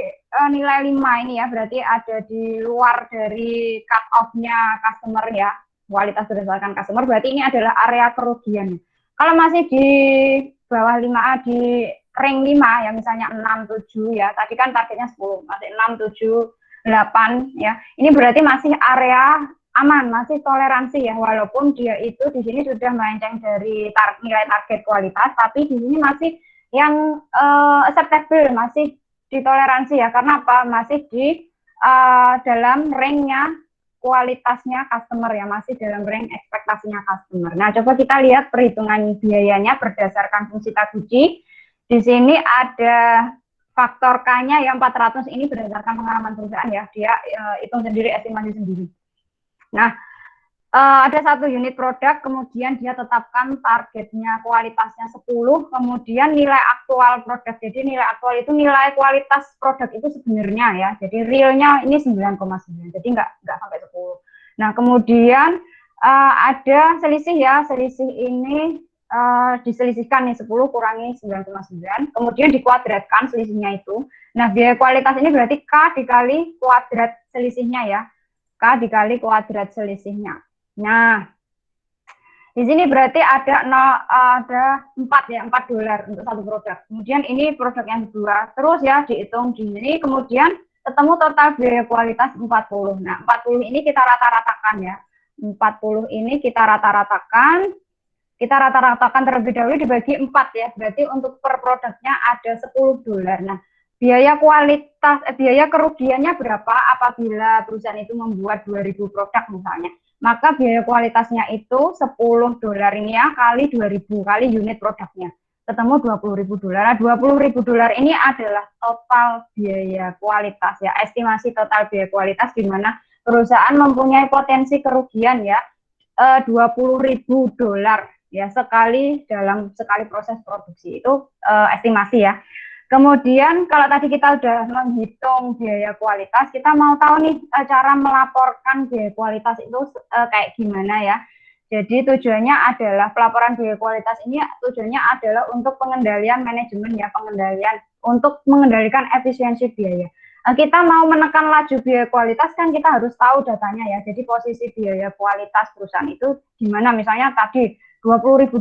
nilai 5 ini ya, berarti ada di luar dari cut off-nya customer ya, kualitas berdasarkan customer, berarti ini adalah area kerugian. Kalau masih di bawah 5A, di rank 5 ya, misalnya 6, 7 ya, tadi kan targetnya 10, masih 6, 7, 8 ya, ini berarti masih area aman, masih toleransi ya, walaupun dia itu di sini sudah melenceng dari nilai target kualitas, tapi di sini masih yang acceptable, masih ditoleransi ya, karena apa? Masih di dalam rank-nya kualitasnya customer ya, masih dalam rank ekspektasinya customer. Nah, coba kita lihat perhitungan biayanya berdasarkan fungsi Taguchi. Di sini ada faktor K-nya yang 400, ini berdasarkan pengalaman perusahaan ya, dia hitung sendiri, estimasi sendiri. Nah, ada satu unit produk, kemudian dia tetapkan targetnya kualitasnya 10, kemudian nilai aktual produk. Jadi nilai aktual itu nilai kualitas produk itu sebenarnya ya. Jadi realnya ini 9,9, jadi nggak sampai 10. Nah, kemudian ada selisih ya, selisih ini diselisihkan nih 10 kurangi 9,9, kemudian dikuadratkan selisihnya itu. Nah, biaya kualitas ini berarti K dikali kuadrat selisihnya ya. K dikali kuadrat selisihnya. Nah, di sini berarti ada 4 ya, $4 untuk satu produk. Kemudian ini produk yang kedua. Terus ya dihitung di sini, kemudian ketemu total biaya kualitas 40. Nah, 40 ini kita rata-ratakan ya. 40 ini kita rata-ratakan. Kita rata-ratakan terlebih dahulu dibagi 4 ya. Berarti untuk per produknya ada $10. Nah, biaya kualitas, biaya kerugiannya berapa apabila perusahaan itu membuat 2000 produk misalnya. Maka biaya kualitasnya itu $10 ini ya kali 2000 kali unit produknya. Ketemu $20.000. Nah, $20.000 ini adalah total biaya kualitas ya, estimasi total biaya kualitas di mana perusahaan mempunyai potensi kerugian ya $20.000 ya dalam sekali proses produksi itu estimasi ya. Kemudian kalau tadi kita udah menghitung biaya kualitas, kita mau tahu nih cara melaporkan biaya kualitas itu kayak gimana ya. Jadi tujuannya adalah pelaporan biaya kualitas ini tujuannya adalah untuk pengendalian manajemen ya, untuk mengendalikan efisiensi biaya. Nah, kita mau menekan laju biaya kualitas kan kita harus tahu datanya ya. Jadi posisi biaya kualitas perusahaan itu gimana, misalnya tadi $20.000.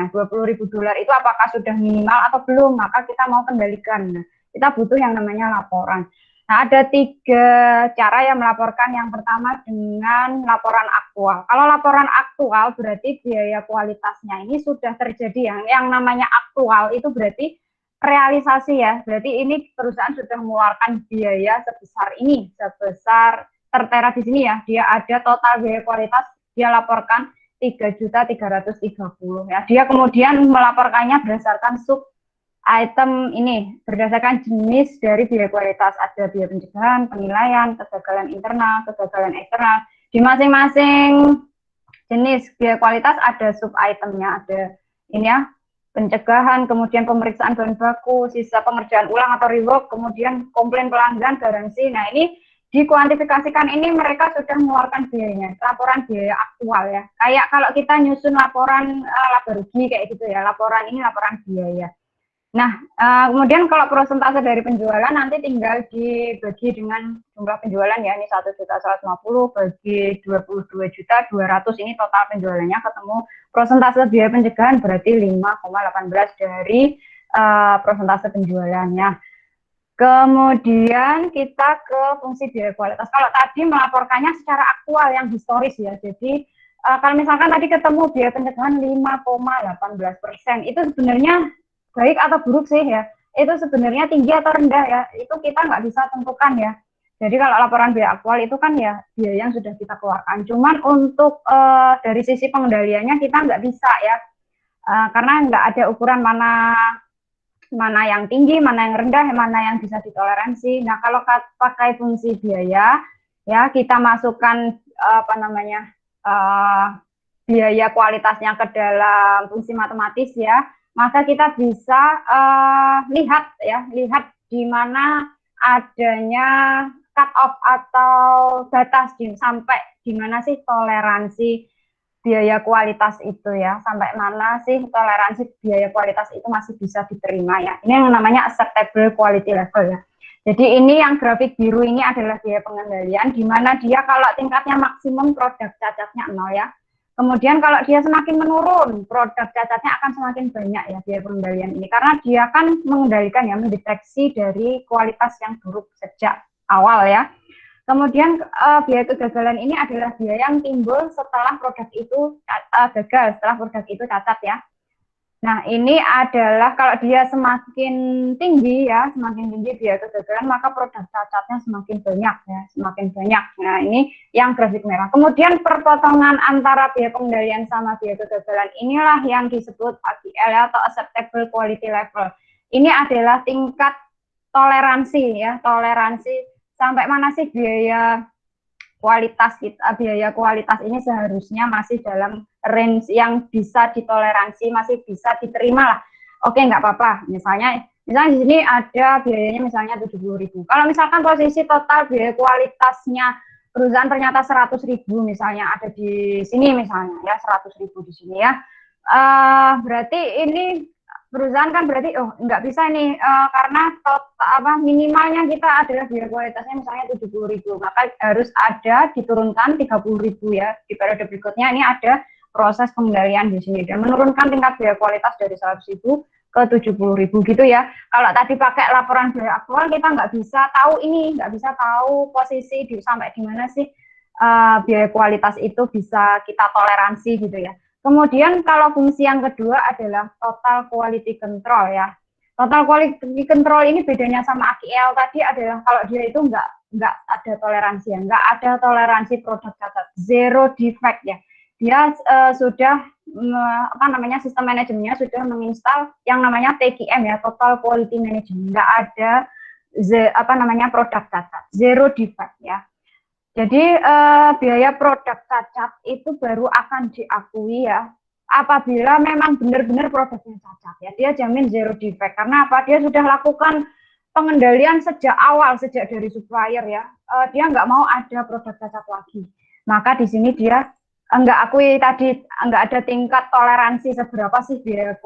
Nah, $20.000 itu apakah sudah minimal atau belum? Maka kita mau kendalikan. Nah, kita butuh yang namanya laporan. Nah, ada 3 cara yang melaporkan. Yang pertama dengan laporan aktual. Kalau laporan aktual berarti biaya kualitasnya ini sudah terjadi yang namanya aktual itu berarti realisasi ya. Berarti ini perusahaan sudah mengeluarkan biaya sebesar ini, sebesar tertera di sini ya. Dia ada total biaya kualitas, dia laporkan 3.330 ya. Dia kemudian melaporkannya berdasarkan sub item ini, berdasarkan jenis dari biaya kualitas. Ada biaya pencegahan, penilaian, kegagalan internal, kegagalan eksternal. Di masing-masing jenis biaya kualitas ada sub itemnya, ada ini ya, pencegahan, kemudian pemeriksaan bahan baku, sisa pengerjaan ulang atau rework, kemudian komplain pelanggan, garansi. Nah, ini dikuantifikasikan, ini mereka sudah mengeluarkan biayanya, laporan biaya aktual ya. Kayak kalau kita nyusun laporan laba rugi kayak gitu ya, laporan ini laporan biaya. Nah, kemudian kalau persentase dari penjualan nanti tinggal dibagi dengan jumlah penjualan ya, ini 1.150 bagi 22.200, ini total penjualannya, ketemu persentase biaya pencegahan berarti 5,18 dari persentase penjualannya. Kemudian kita ke fungsi biaya kualitas. Kalau tadi melaporkannya secara aktual yang historis ya. Jadi kalau misalkan tadi ketemu biaya pencegahan 5,18%, itu sebenarnya baik atau buruk sih ya. Itu sebenarnya tinggi atau rendah ya. Itu kita nggak bisa tentukan ya. Jadi kalau laporan biaya aktual itu kan ya biaya yang sudah kita keluarkan. Cuman untuk dari sisi pengendaliannya kita nggak bisa ya. Karena nggak ada ukuran mana yang tinggi, mana yang rendah, mana yang bisa ditoleransi. Nah, kalau pakai fungsi biaya, ya kita masukkan biaya kualitasnya ke dalam fungsi matematis ya, maka kita bisa lihat di mana adanya cut off atau batas sampai di mana sih toleransi biaya kualitas itu ya, sampai mana sih toleransi biaya kualitas itu masih bisa diterima ya. Ini yang namanya acceptable quality level ya. Jadi ini yang grafik biru ini adalah biaya pengendalian, di mana dia kalau tingkatnya maksimum produk cacatnya 0 ya. Kemudian kalau dia semakin menurun, produk cacatnya akan semakin banyak ya biaya pengendalian ini. Karena dia akan mengendalikan ya, mendeteksi dari kualitas yang buruk sejak awal ya. Kemudian biaya kegagalan ini adalah biaya yang timbul setelah produk itu gagal, setelah produk itu cacat ya. Nah, ini adalah kalau dia semakin tinggi ya, semakin tinggi biaya kegagalan, maka produk cacatnya semakin banyak ya, semakin banyak. Nah, ini yang grafik merah. Kemudian perpotongan antara biaya pengendalian sama biaya kegagalan inilah yang disebut AQL atau acceptable quality level. Ini adalah tingkat toleransi ya, toleransi sampai mana sih biaya kualitas ini seharusnya masih dalam range yang bisa ditoleransi, masih bisa diterima lah. Oke, nggak apa-apa. Misalnya di sini ada biayanya misalnya 70.000. Kalau misalkan posisi total biaya kualitasnya perusahaan ternyata 100.000 misalnya ada di sini misalnya ya, 100.000 di sini ya. Berarti ini perusahaan kan berarti nggak bisa nih karena minimalnya kita adalah biaya kualitasnya misalnya 70.000, maka harus ada diturunkan 30.000 ya di periode berikutnya. Ini ada proses pengendalian di sini dan menurunkan tingkat biaya kualitas dari 100.000 ke 70.000 gitu ya. Kalau tadi pakai laporan biaya aktual kita nggak bisa tahu ini, nggak bisa tahu posisi sampai di mana sih biaya kualitas itu bisa kita toleransi gitu ya. Kemudian kalau fungsi yang kedua adalah total quality control ya. Total quality control ini bedanya sama AQL tadi adalah kalau dia itu nggak ada toleransi ya, nggak ada toleransi produk cacat, zero defect ya. Dia sudah sistem manajemennya sudah menginstal yang namanya TQM ya, Total Quality Management. Nggak ada produk cacat, zero defect ya. Jadi biaya produk cacat itu baru akan diakui ya apabila memang benar-benar produknya cacat ya. Dia jamin zero defect karena apa? Dia sudah lakukan pengendalian sejak awal, sejak dari supplier ya. Dia nggak mau ada produk cacat lagi. Maka di sini dia nggak akui tadi, nggak ada tingkat toleransi seberapa sih biaya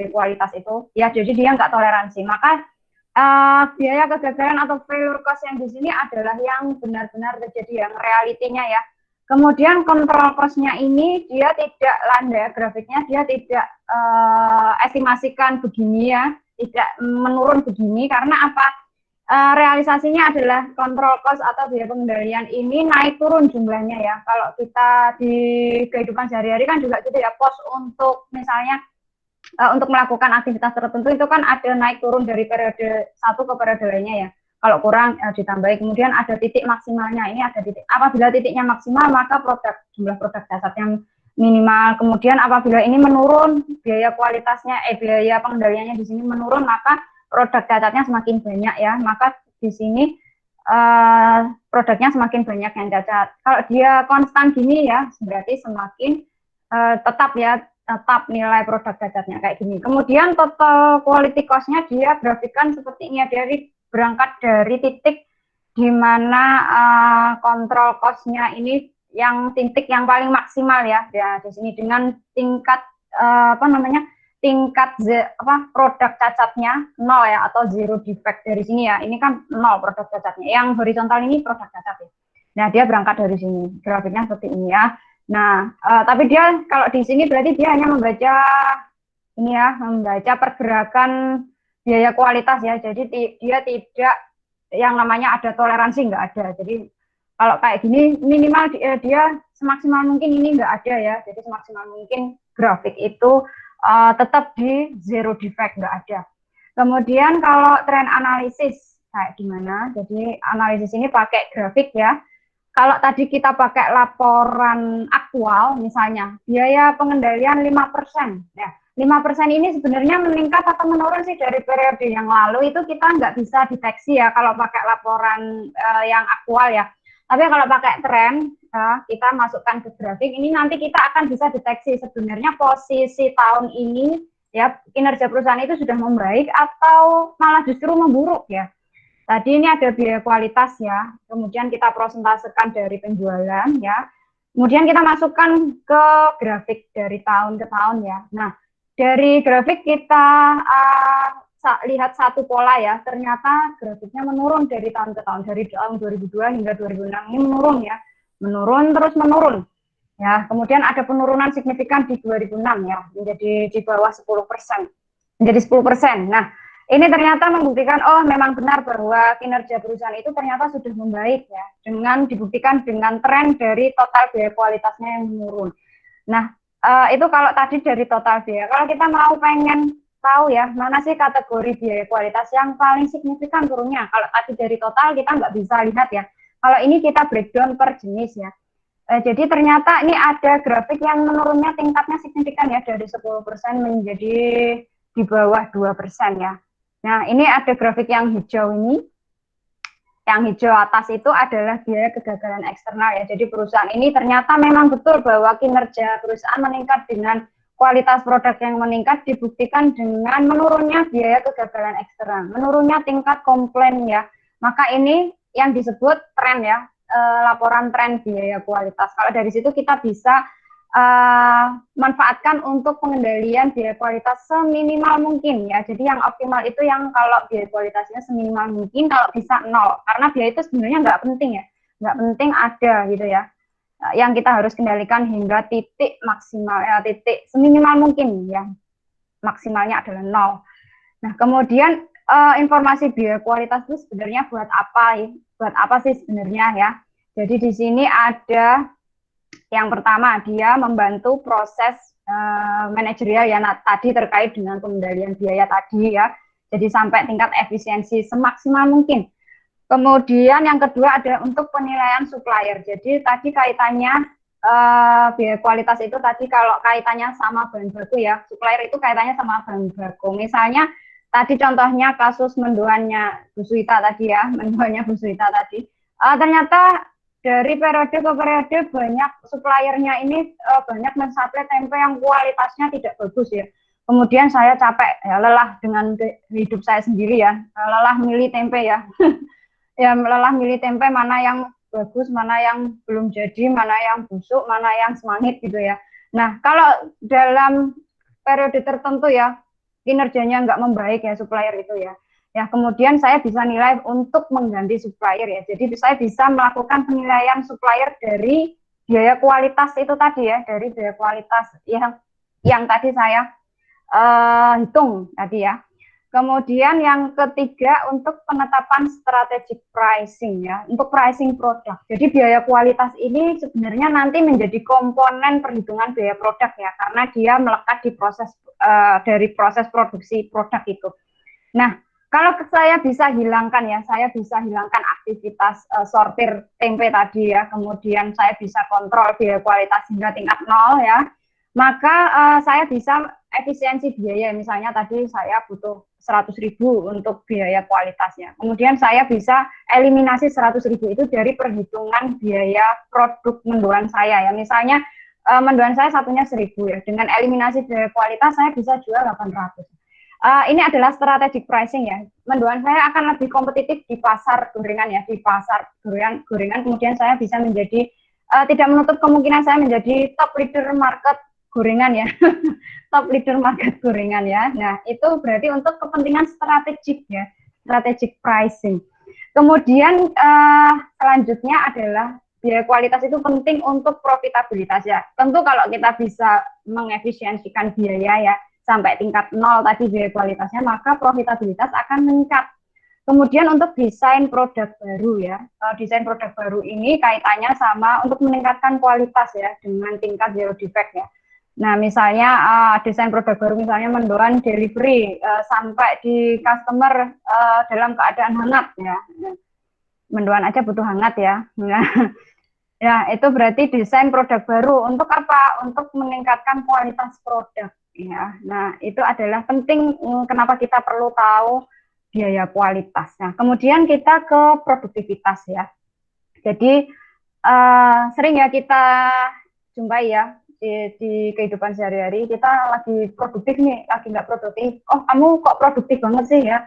kualitas itu. Ya, jadi dia nggak toleransi. Maka biaya kegagalan atau failure cost yang di sini adalah yang benar-benar terjadi, yang realitinya ya. Kemudian kontrol cost-nya ini dia tidak landai grafiknya, dia tidak estimasikan begini ya, tidak menurun begini karena apa? Realisasinya adalah kontrol cost atau biaya pengendalian ini naik turun jumlahnya ya. Kalau kita di kehidupan sehari-hari kan juga gitu ya, pos untuk misalnya untuk melakukan aktivitas tertentu itu kan ada naik turun dari periode satu ke periode lainnya ya. Kalau kurang ditambahi, kemudian ada titik maksimalnya. Ini ada titik. Apabila titiknya maksimal, maka jumlah produk cacat yang minimal. Kemudian apabila ini menurun, biaya kualitasnya, biaya pengendaliannya di sini menurun, maka produk cacatnya semakin banyak ya. Maka di sini produknya semakin banyak yang cacat. Kalau dia konstan gini ya, berarti semakin tetap nilai produk cacatnya kayak gini. Kemudian total quality cost-nya dia grafikan seperti ini, berangkat dari titik di mana kontrol cost-nya ini yang titik yang paling maksimal ya di sini dengan tingkat produk cacatnya 0 ya atau zero defect dari sini ya. Ini kan 0 produk cacatnya. Yang horizontal ini produk cacat ya. Nah, dia berangkat dari sini. Grafiknya seperti ini ya. Nah, tapi dia kalau di sini berarti dia hanya membaca pergerakan biaya kualitas ya. Jadi dia tidak yang namanya ada toleransi, nggak ada. Jadi kalau kayak gini minimal dia semaksimal mungkin ini nggak ada ya. Jadi semaksimal mungkin grafik itu tetap di zero defect, nggak ada. Kemudian kalau trend analisis kayak gimana? Jadi analisis ini pakai grafik ya. Kalau tadi kita pakai laporan aktual, misalnya biaya pengendalian 5%, ya 5% ini sebenarnya meningkat atau menurun sih dari periode yang lalu itu kita nggak bisa deteksi ya kalau pakai laporan yang aktual ya. Tapi kalau pakai tren, kita masukkan ke grafik, ini nanti kita akan bisa deteksi sebenarnya posisi tahun ini ya kinerja perusahaan itu sudah membaik atau malah justru memburuk ya. Tadi ini ada biaya kualitas ya, kemudian kita prosentasekan dari penjualan ya, kemudian kita masukkan ke grafik dari tahun ke tahun ya. Nah, dari grafik kita lihat satu pola ya, ternyata grafiknya menurun dari tahun ke tahun, dari tahun 2002 hingga 2006 ini menurun ya, menurun terus menurun. Ya, kemudian ada penurunan signifikan di 2006 ya, menjadi di bawah 10%, menjadi 10%. Nah, ini ternyata membuktikan memang benar bahwa kinerja perusahaan itu ternyata sudah membaik ya, dengan dibuktikan dengan tren dari total biaya kualitasnya yang menurun. Nah, itu kalau tadi dari total biaya. Kalau kita mau pengen tahu ya, mana sih kategori biaya kualitas yang paling signifikan turunnya. Kalau tadi dari total kita nggak bisa lihat ya. Kalau ini kita breakdown per jenis ya. Jadi ternyata ini ada grafik yang menurunnya tingkatnya signifikan ya, dari 10% menjadi di bawah 2% ya. Nah, ini ada grafik yang hijau ini. Yang hijau atas itu adalah biaya kegagalan eksternal ya. Jadi perusahaan ini ternyata memang betul bahwa kinerja perusahaan meningkat dengan kualitas produk yang meningkat dibuktikan dengan menurunnya biaya kegagalan eksternal, menurunnya tingkat komplain ya. Maka ini yang disebut tren ya, laporan tren biaya kualitas. Kalau dari situ kita bisa manfaatkan untuk pengendalian biaya kualitas seminimal mungkin ya. Jadi yang optimal itu yang kalau biaya kualitasnya seminimal mungkin, kalau bisa nol. Karena biaya itu sebenarnya nggak penting ya, nggak penting ada gitu ya. Yang kita harus kendalikan hingga titik maksimal ya, titik seminimal mungkin ya, maksimalnya adalah nol. Nah kemudian informasi biaya kualitas itu sebenarnya buat apa? Buat apa sih sebenarnya ya? Jadi di sini ada yang pertama, dia membantu proses manajerial ya tadi terkait dengan pengendalian biaya tadi ya. Jadi sampai tingkat efisiensi semaksimal mungkin. Kemudian yang kedua ada untuk penilaian supplier. Jadi tadi kaitannya biaya kualitas itu tadi kalau kaitannya sama bahan baku ya, supplier itu kaitannya sama bahan baku. Misalnya tadi contohnya kasus mendoannya Bu Suita tadi ya, mendoannya Bu Suita tadi. Ternyata dari periode ke periode banyak suppliernya ini banyak mensuplai tempe yang kualitasnya tidak bagus ya. Kemudian saya capek ya, lelah dengan hidup saya sendiri ya, lelah milih tempe ya. Ya lelah milih tempe mana yang bagus, mana yang belum jadi, mana yang busuk, mana yang semangit gitu ya. Nah, kalau dalam periode tertentu ya, kinerjanya nggak membaik ya supplier itu ya. Ya, kemudian saya bisa nilai untuk mengganti supplier ya. Jadi saya bisa melakukan penilaian supplier dari biaya kualitas itu tadi ya, dari biaya kualitas yang tadi saya hitung tadi ya. Kemudian yang ketiga untuk penetapan strategic pricing ya, untuk pricing produk. Jadi biaya kualitas ini sebenarnya nanti menjadi komponen perhitungan biaya produk ya, karena dia melekat di proses dari proses produksi produk itu. Nah, kalau saya bisa hilangkan ya, saya bisa hilangkan aktivitas sortir tempe tadi ya, kemudian saya bisa kontrol biaya kualitas hingga tingkat nol ya, maka saya bisa efisiensi biaya. Misalnya tadi saya butuh 100.000 untuk biaya kualitasnya. Kemudian saya bisa eliminasi 100.000 itu dari perhitungan biaya produk mendoan saya ya. Misalnya mendoan saya satunya 1.000 ya. Dengan eliminasi biaya kualitas saya bisa jual 800. Ini adalah strategic pricing ya. Mendoan saya akan lebih kompetitif di pasar gorengan ya, di pasar gorengan. Kemudian saya bisa menjadi tidak menutup kemungkinan saya menjadi top leader market gorengan ya. Top leader market gorengan ya. Nah, itu berarti untuk kepentingan strategik ya, strategic pricing. Kemudian selanjutnya adalah biaya kualitas itu penting untuk profitabilitas ya. Tentu kalau kita bisa mengefisiensikan biaya ya sampai tingkat nol tadi biaya kualitasnya, maka profitabilitas akan meningkat. Kemudian untuk desain produk baru ya, desain produk baru ini kaitannya sama untuk meningkatkan kualitas ya dengan tingkat zero defect ya. Nah, misalnya desain produk baru misalnya mendoan delivery sampai di customer dalam keadaan hangat ya. Mendoan aja butuh hangat ya. Nah, ya itu berarti desain produk baru untuk apa? Untuk meningkatkan kualitas produk ya. Nah, itu adalah penting kenapa kita perlu tahu biaya kualitas. Nah, kemudian kita ke produktivitas ya. Jadi sering ya kita jumpai ya di kehidupan sehari-hari, kita lagi produktif nih, lagi nggak produktif. Oh, kamu kok produktif banget sih ya?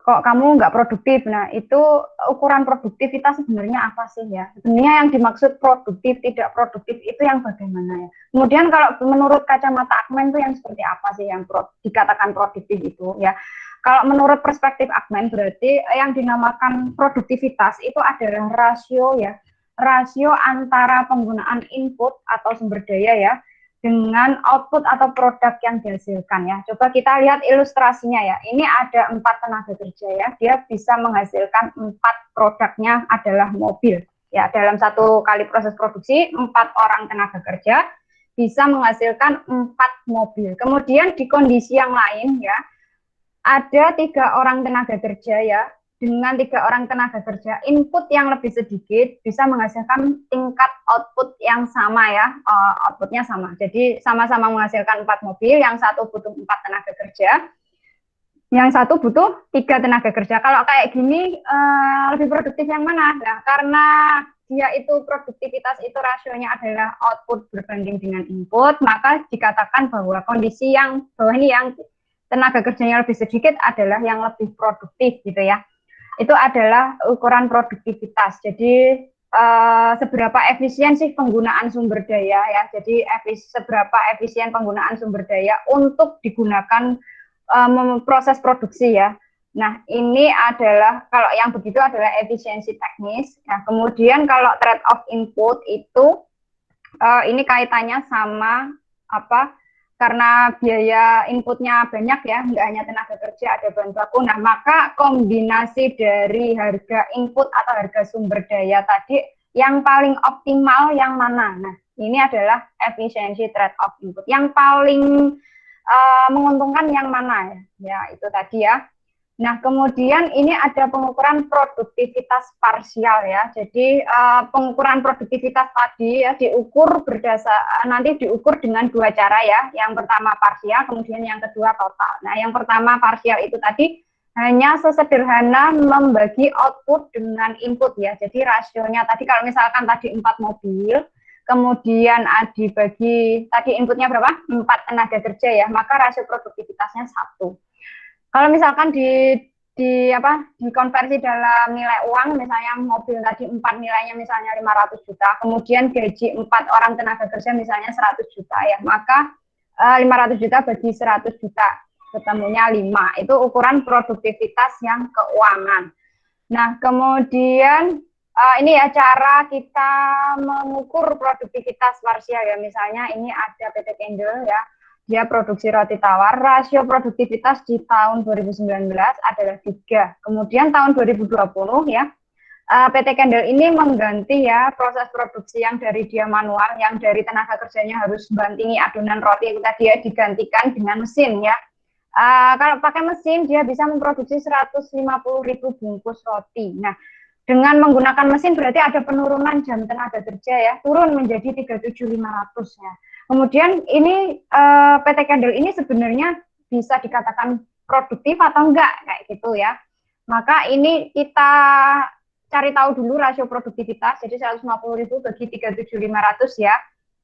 Kok kamu nggak produktif? Nah, itu ukuran produktivitas sebenarnya apa sih ya? Sebenarnya yang dimaksud produktif, tidak produktif itu yang bagaimana ya? Kemudian kalau menurut kacamata Akmen itu yang seperti apa sih yang dikatakan produktif itu ya? Kalau menurut perspektif Akmen berarti yang dinamakan produktivitas itu adalah rasio ya, rasio antara penggunaan input atau sumber daya ya dengan output atau produk yang dihasilkan ya. Coba kita lihat ilustrasinya ya. Ini ada 4 tenaga kerja ya. Dia bisa menghasilkan 4 produknya adalah mobil. Ya, dalam satu kali proses produksi 4 orang tenaga kerja bisa menghasilkan 4 mobil. Kemudian di kondisi yang lain ya, ada 3 orang tenaga kerja ya. Dengan 3 orang tenaga kerja, input yang lebih sedikit bisa menghasilkan tingkat output yang sama ya, outputnya sama. Jadi sama-sama menghasilkan 4 mobil, yang satu butuh 4 tenaga kerja, yang satu butuh 3 tenaga kerja. Kalau kayak gini lebih produktif yang mana? Nah, karena dia itu produktivitas itu rasionya adalah output berbanding dengan input, maka dikatakan bahwa kondisi yang bawah ini yang tenaga kerjanya lebih sedikit adalah yang lebih produktif gitu ya. Itu adalah ukuran produktivitas. Jadi seberapa efisien sih penggunaan sumber daya ya. Jadi seberapa efisien penggunaan sumber daya untuk digunakan proses produksi ya. Nah, ini adalah kalau yang begitu adalah efisiensi teknis. Nah, kemudian kalau trade off input itu ini kaitannya sama apa? Karena biaya inputnya banyak ya, nggak hanya tenaga kerja, ada bahan baku. Nah, maka kombinasi dari harga input atau harga sumber daya tadi yang paling optimal yang mana? Nah, ini adalah efisiensi trade off input. Yang paling menguntungkan yang mana ya? Ya, itu tadi ya. Nah, kemudian ini ada pengukuran produktivitas parsial ya. Jadi pengukuran produktivitas tadi ya nanti diukur dengan dua cara ya. Yang pertama parsial, kemudian yang kedua total. Nah, yang pertama parsial itu tadi hanya sesederhana membagi output dengan input ya. Jadi rasionya tadi kalau misalkan tadi 4 mobil, kemudian dibagi tadi inputnya berapa? 4 tenaga kerja ya, maka rasio produktivitasnya 1. Kalau misalkan dikonversi dalam nilai uang, misalnya mobil tadi 4 nilainya misalnya 500 juta, kemudian gaji 4 orang tenaga kerja misalnya 100 juta ya, maka 500 juta bagi 100 juta, ketemunya 5. Itu ukuran produktivitas yang keuangan. Nah, kemudian ini ya cara kita mengukur produktivitas parsial ya, misalnya ini ada PT Kendall ya, dia produksi roti tawar, rasio produktivitas di tahun 2019 adalah 3. Kemudian tahun 2020 ya, PT Kendall ini mengganti ya proses produksi yang dari dia manual, yang dari tenaga kerjanya harus bantingi adonan roti itu tadi ya, digantikan dengan mesin ya. Kalau pakai mesin dia bisa memproduksi 150.000 bungkus roti. Nah, dengan menggunakan mesin berarti ada penurunan jam tenaga kerja ya, turun menjadi 37.500 ya. Kemudian ini PT Kendall ini sebenarnya bisa dikatakan produktif atau enggak kayak gitu ya. Maka ini kita cari tahu dulu rasio produktivitas. Jadi 150.000 bagi 37.500 ya.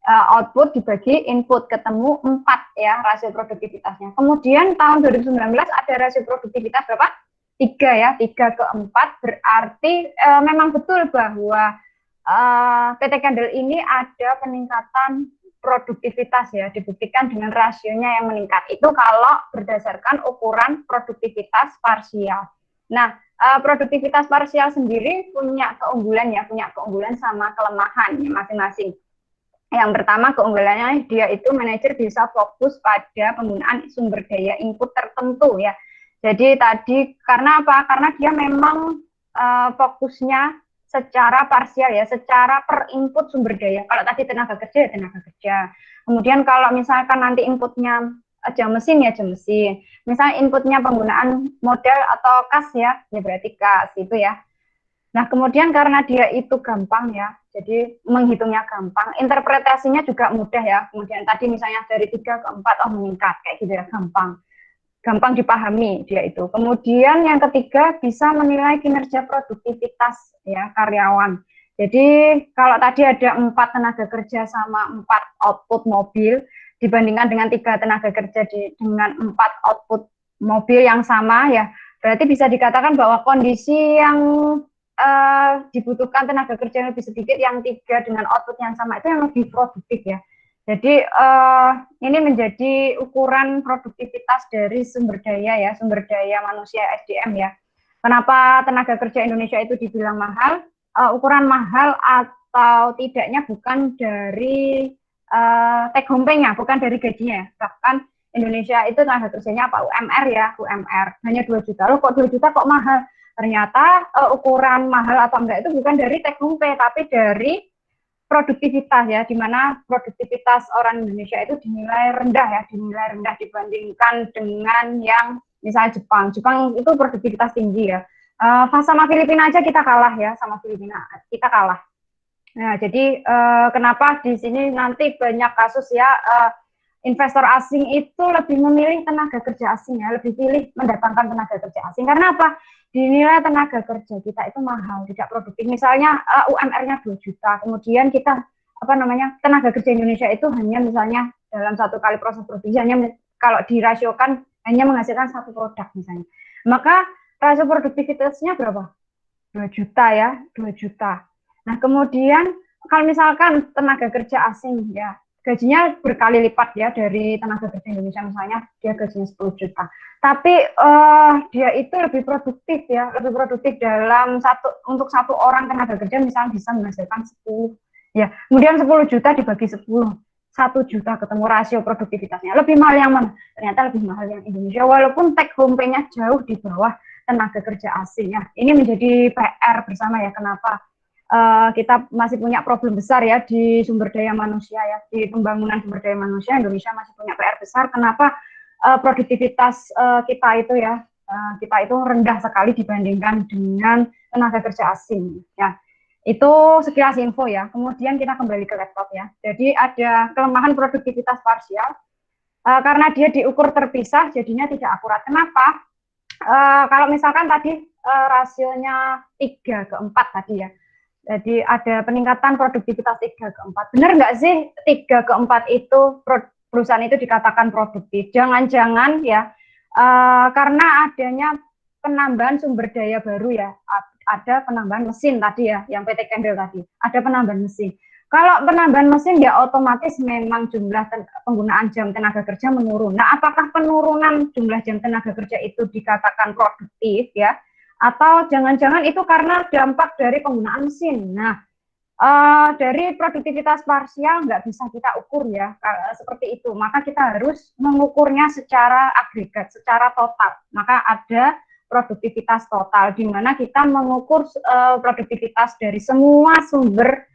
Output dibagi input, ketemu 4 ya rasio produktivitasnya. Kemudian tahun 2019 ada rasio produktivitas berapa? 3 ya, 3 ke 4 berarti memang betul bahwa PT Kendall ini ada peningkatan produktivitas ya, dibuktikan dengan rasionya yang meningkat. Itu kalau berdasarkan ukuran produktivitas parsial. Nah, produktivitas parsial sendiri punya keunggulan ya, punya keunggulan sama kelemahan masing-masing. Yang pertama keunggulannya dia itu manajer bisa fokus pada penggunaan sumber daya input tertentu ya. Jadi tadi karena apa? Karena dia memang fokusnya secara parsial ya, secara per input sumber daya. Kalau tadi tenaga kerja ya tenaga kerja. Kemudian kalau misalkan nanti inputnya jam mesin ya jam mesin. Misalnya inputnya penggunaan modal atau kas ya berarti kas itu ya. Nah, kemudian karena dia itu gampang ya, jadi menghitungnya gampang, interpretasinya juga mudah ya. Kemudian tadi misalnya dari 3 ke 4, meningkat, kayak gitu ya, gampang dipahami dia itu. Kemudian yang ketiga bisa menilai kinerja produktivitas ya karyawan. Jadi kalau tadi ada 4 tenaga kerja sama 4 output mobil, dibandingkan dengan 3 tenaga kerja dengan 4 output mobil yang sama ya, berarti bisa dikatakan bahwa kondisi yang dibutuhkan tenaga kerja yang lebih sedikit, yang 3 dengan output yang sama itu yang lebih produktif ya. Jadi ini menjadi ukuran produktivitas dari sumber daya manusia SDM ya. Kenapa tenaga kerja Indonesia itu dibilang mahal? Ukuran mahal atau tidaknya bukan dari take home pay-nya, bukan dari gajinya. Bahkan Indonesia itu tenaga kerjanya apa? UMR ya, UMR. Hanya 2 juta. Loh kok 2 juta kok mahal? Ternyata ukuran mahal atau enggak itu bukan dari take home pay, tapi dari produktivitas ya, di mana produktivitas orang Indonesia itu dinilai rendah dibandingkan dengan yang misalnya Jepang. Jepang itu produktivitas tinggi ya. Sama Filipina aja kita kalah ya, sama Filipina kita kalah. Nah, jadi kenapa di sini nanti banyak kasus ya investor asing itu lebih memilih tenaga kerja asing ya, lebih pilih mendatangkan tenaga kerja asing. Karena apa? Dinilai tenaga kerja kita itu mahal, tidak produktif. Misalnya UMR-nya 2 juta, kemudian kita tenaga kerja Indonesia itu hanya misalnya dalam satu kali proses produksi hanya kalau dirasiokan hanya menghasilkan 1 produk misalnya. Maka rasio produktivitasnya berapa? 2 juta ya, 2 juta. Nah, kemudian kalau misalkan tenaga kerja asing ya, gajinya berkali lipat ya dari tenaga kerja Indonesia, misalnya dia gajinya 10 juta. Tapi dia itu lebih produktif ya, lebih produktif dalam untuk satu orang tenaga kerja misalnya bisa menghasilkan 10 ya. Kemudian 10 juta dibagi 10, 1 juta ketemu rasio produktivitasnya. Lebih mahal yang mana? Ternyata lebih mahal yang Indonesia, walaupun take home pay-nya jauh di bawah tenaga kerja asing ya. Ini menjadi PR bersama ya, kenapa kita masih punya problem besar ya di sumber daya manusia ya, di pembangunan sumber daya manusia. Indonesia masih punya PR besar. Kenapa produktivitas kita itu ya, kita itu rendah sekali dibandingkan dengan tenaga kerja asing ya. Itu sekilas info ya. Kemudian kita kembali ke laptop ya. Jadi ada kelemahan produktivitas parsial karena dia diukur terpisah, jadinya tidak akurat. Kenapa? Kalau misalkan tadi rasionya 3:4 tadi ya. Jadi ada peningkatan produktivitas 3:4. Benar nggak sih 3:4 itu perusahaan itu dikatakan produktif? Jangan-jangan ya karena adanya penambahan sumber daya baru ya. Ada penambahan mesin tadi ya, yang PT Kendall tadi. Ada penambahan mesin. Kalau penambahan mesin ya otomatis memang jumlah penggunaan jam tenaga kerja menurun. Nah, apakah penurunan jumlah jam tenaga kerja itu dikatakan produktif ya? Atau jangan-jangan itu karena dampak dari penggunaan mesin. Nah, dari produktivitas parsial nggak bisa kita ukur ya, seperti itu. Maka kita harus mengukurnya secara agregat, secara total. Maka ada produktivitas total, di mana kita mengukur produktivitas dari semua sumber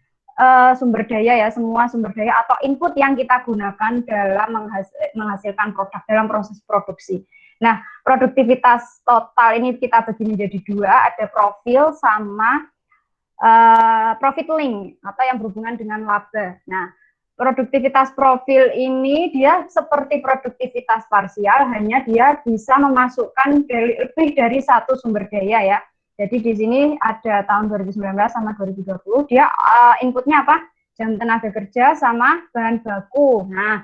daya ya, semua sumber daya atau input yang kita gunakan dalam menghasilkan produk, dalam proses produksi. Nah, produktivitas total ini kita bagi menjadi dua, ada profil sama profit link atau yang berhubungan dengan laba. Nah, produktivitas profil ini dia seperti produktivitas parsial, hanya dia bisa memasukkan lebih dari satu sumber daya ya. Jadi di sini ada tahun 2019 sama 2020, dia inputnya apa? Jam tenaga kerja sama bahan baku. Nah,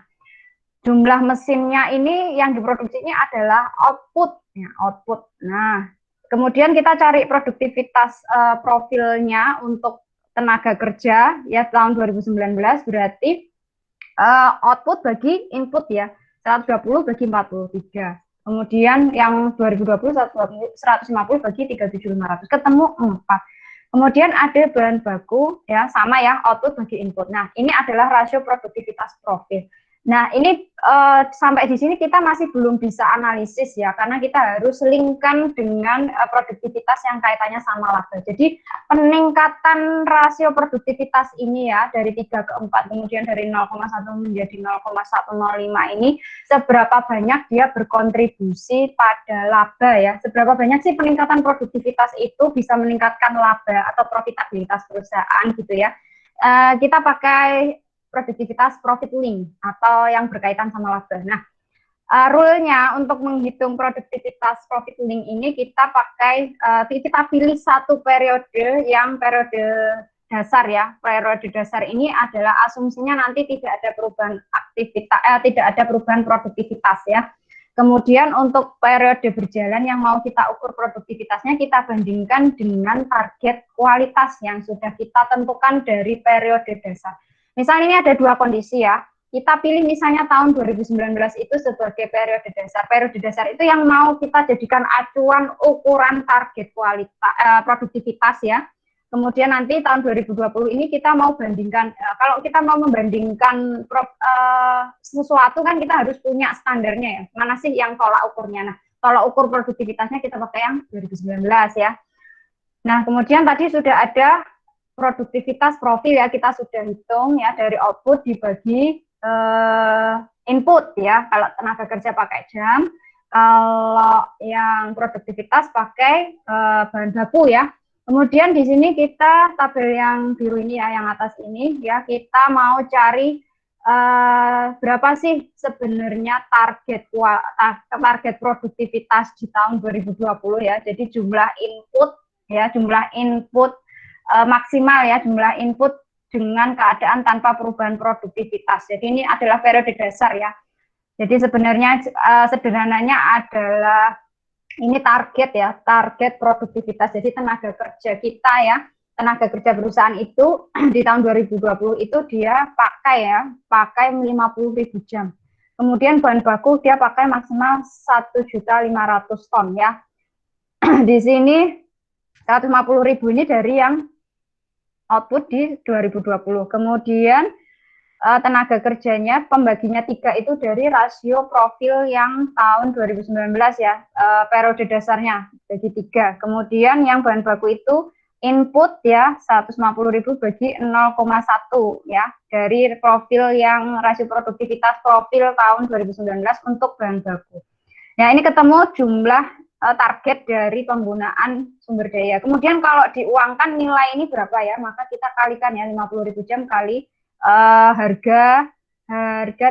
jumlah mesinnya ini yang diproduksinya adalah output. Ya, output. Nah, kemudian kita cari produktivitas profilnya untuk tenaga kerja ya tahun 2019 berarti output bagi input ya 120 bagi 43. Kemudian yang 2020 150 bagi 37.500 ketemu 4. Kemudian ada bahan baku ya sama ya output bagi input. Nah, ini adalah rasio produktivitas profil. Nah, ini sampai di sini kita masih belum bisa analisis ya, karena kita harus linkkan dengan produktivitas yang kaitannya sama laba. Jadi peningkatan rasio produktivitas ini ya dari 3:4 kemudian dari 0,1 menjadi 0,105 ini seberapa banyak dia berkontribusi pada laba ya. Seberapa banyak sih peningkatan produktivitas itu bisa meningkatkan laba atau profitabilitas perusahaan gitu ya. Kita pakai produktivitas profit link atau yang berkaitan sama laba. Nah, rule-nya untuk menghitung produktivitas profit link ini kita pakai, kita pilih satu periode yang periode dasar ya. Periode dasar ini adalah asumsinya nanti tidak ada perubahan aktivitas, tidak ada perubahan produktivitas ya. Kemudian untuk periode berjalan yang mau kita ukur produktivitasnya kita bandingkan dengan target kualitas yang sudah kita tentukan dari periode dasar. Misalnya ini ada dua kondisi ya, kita pilih misalnya tahun 2019 itu sebagai periode dasar. Periode dasar itu yang mau kita jadikan acuan ukuran target kualitas produktivitas ya. Kemudian nanti tahun 2020 ini kita mau bandingkan, kalau kita mau membandingkan sesuatu kan kita harus punya standarnya ya. Mana sih yang tolak ukurnya? Nah, tolak ukur produktivitasnya kita pakai yang 2019 ya. Nah, kemudian tadi sudah ada produktivitas profil ya, kita sudah hitung ya dari output dibagi input ya. Kalau tenaga kerja pakai jam, kalau yang produktivitas pakai bahan baku ya. Kemudian di sini kita tabel yang biru ini ya, yang atas ini ya, kita mau cari berapa sih sebenarnya target produktivitas di tahun 2020 ya. Jadi jumlah input ya, jumlah input maksimal ya, jumlah input dengan keadaan tanpa perubahan produktivitas. Jadi ini adalah periode dasar ya. Jadi sebenarnya sederhananya adalah ini target ya, target produktivitas. Jadi tenaga kerja kita ya, tenaga kerja perusahaan itu di tahun 2020 itu dia pakai 50.000 jam. Kemudian bahan baku dia pakai maksimal 1.500.000 ton ya. Di sini 150.000 ini dari yang output di 2020. Kemudian tenaga kerjanya pembaginya 3 itu dari rasio profil yang tahun 2019 ya, periode dasarnya bagi 3. Kemudian yang bahan baku itu input ya 150.000 bagi 0,1 ya dari profil yang rasio produktivitas profil tahun 2019 untuk bahan baku. Nah, ini ketemu jumlah target dari penggunaan sumber daya. Kemudian kalau diuangkan nilai ini berapa ya? Maka kita kalikan ya 50.000 jam kali harga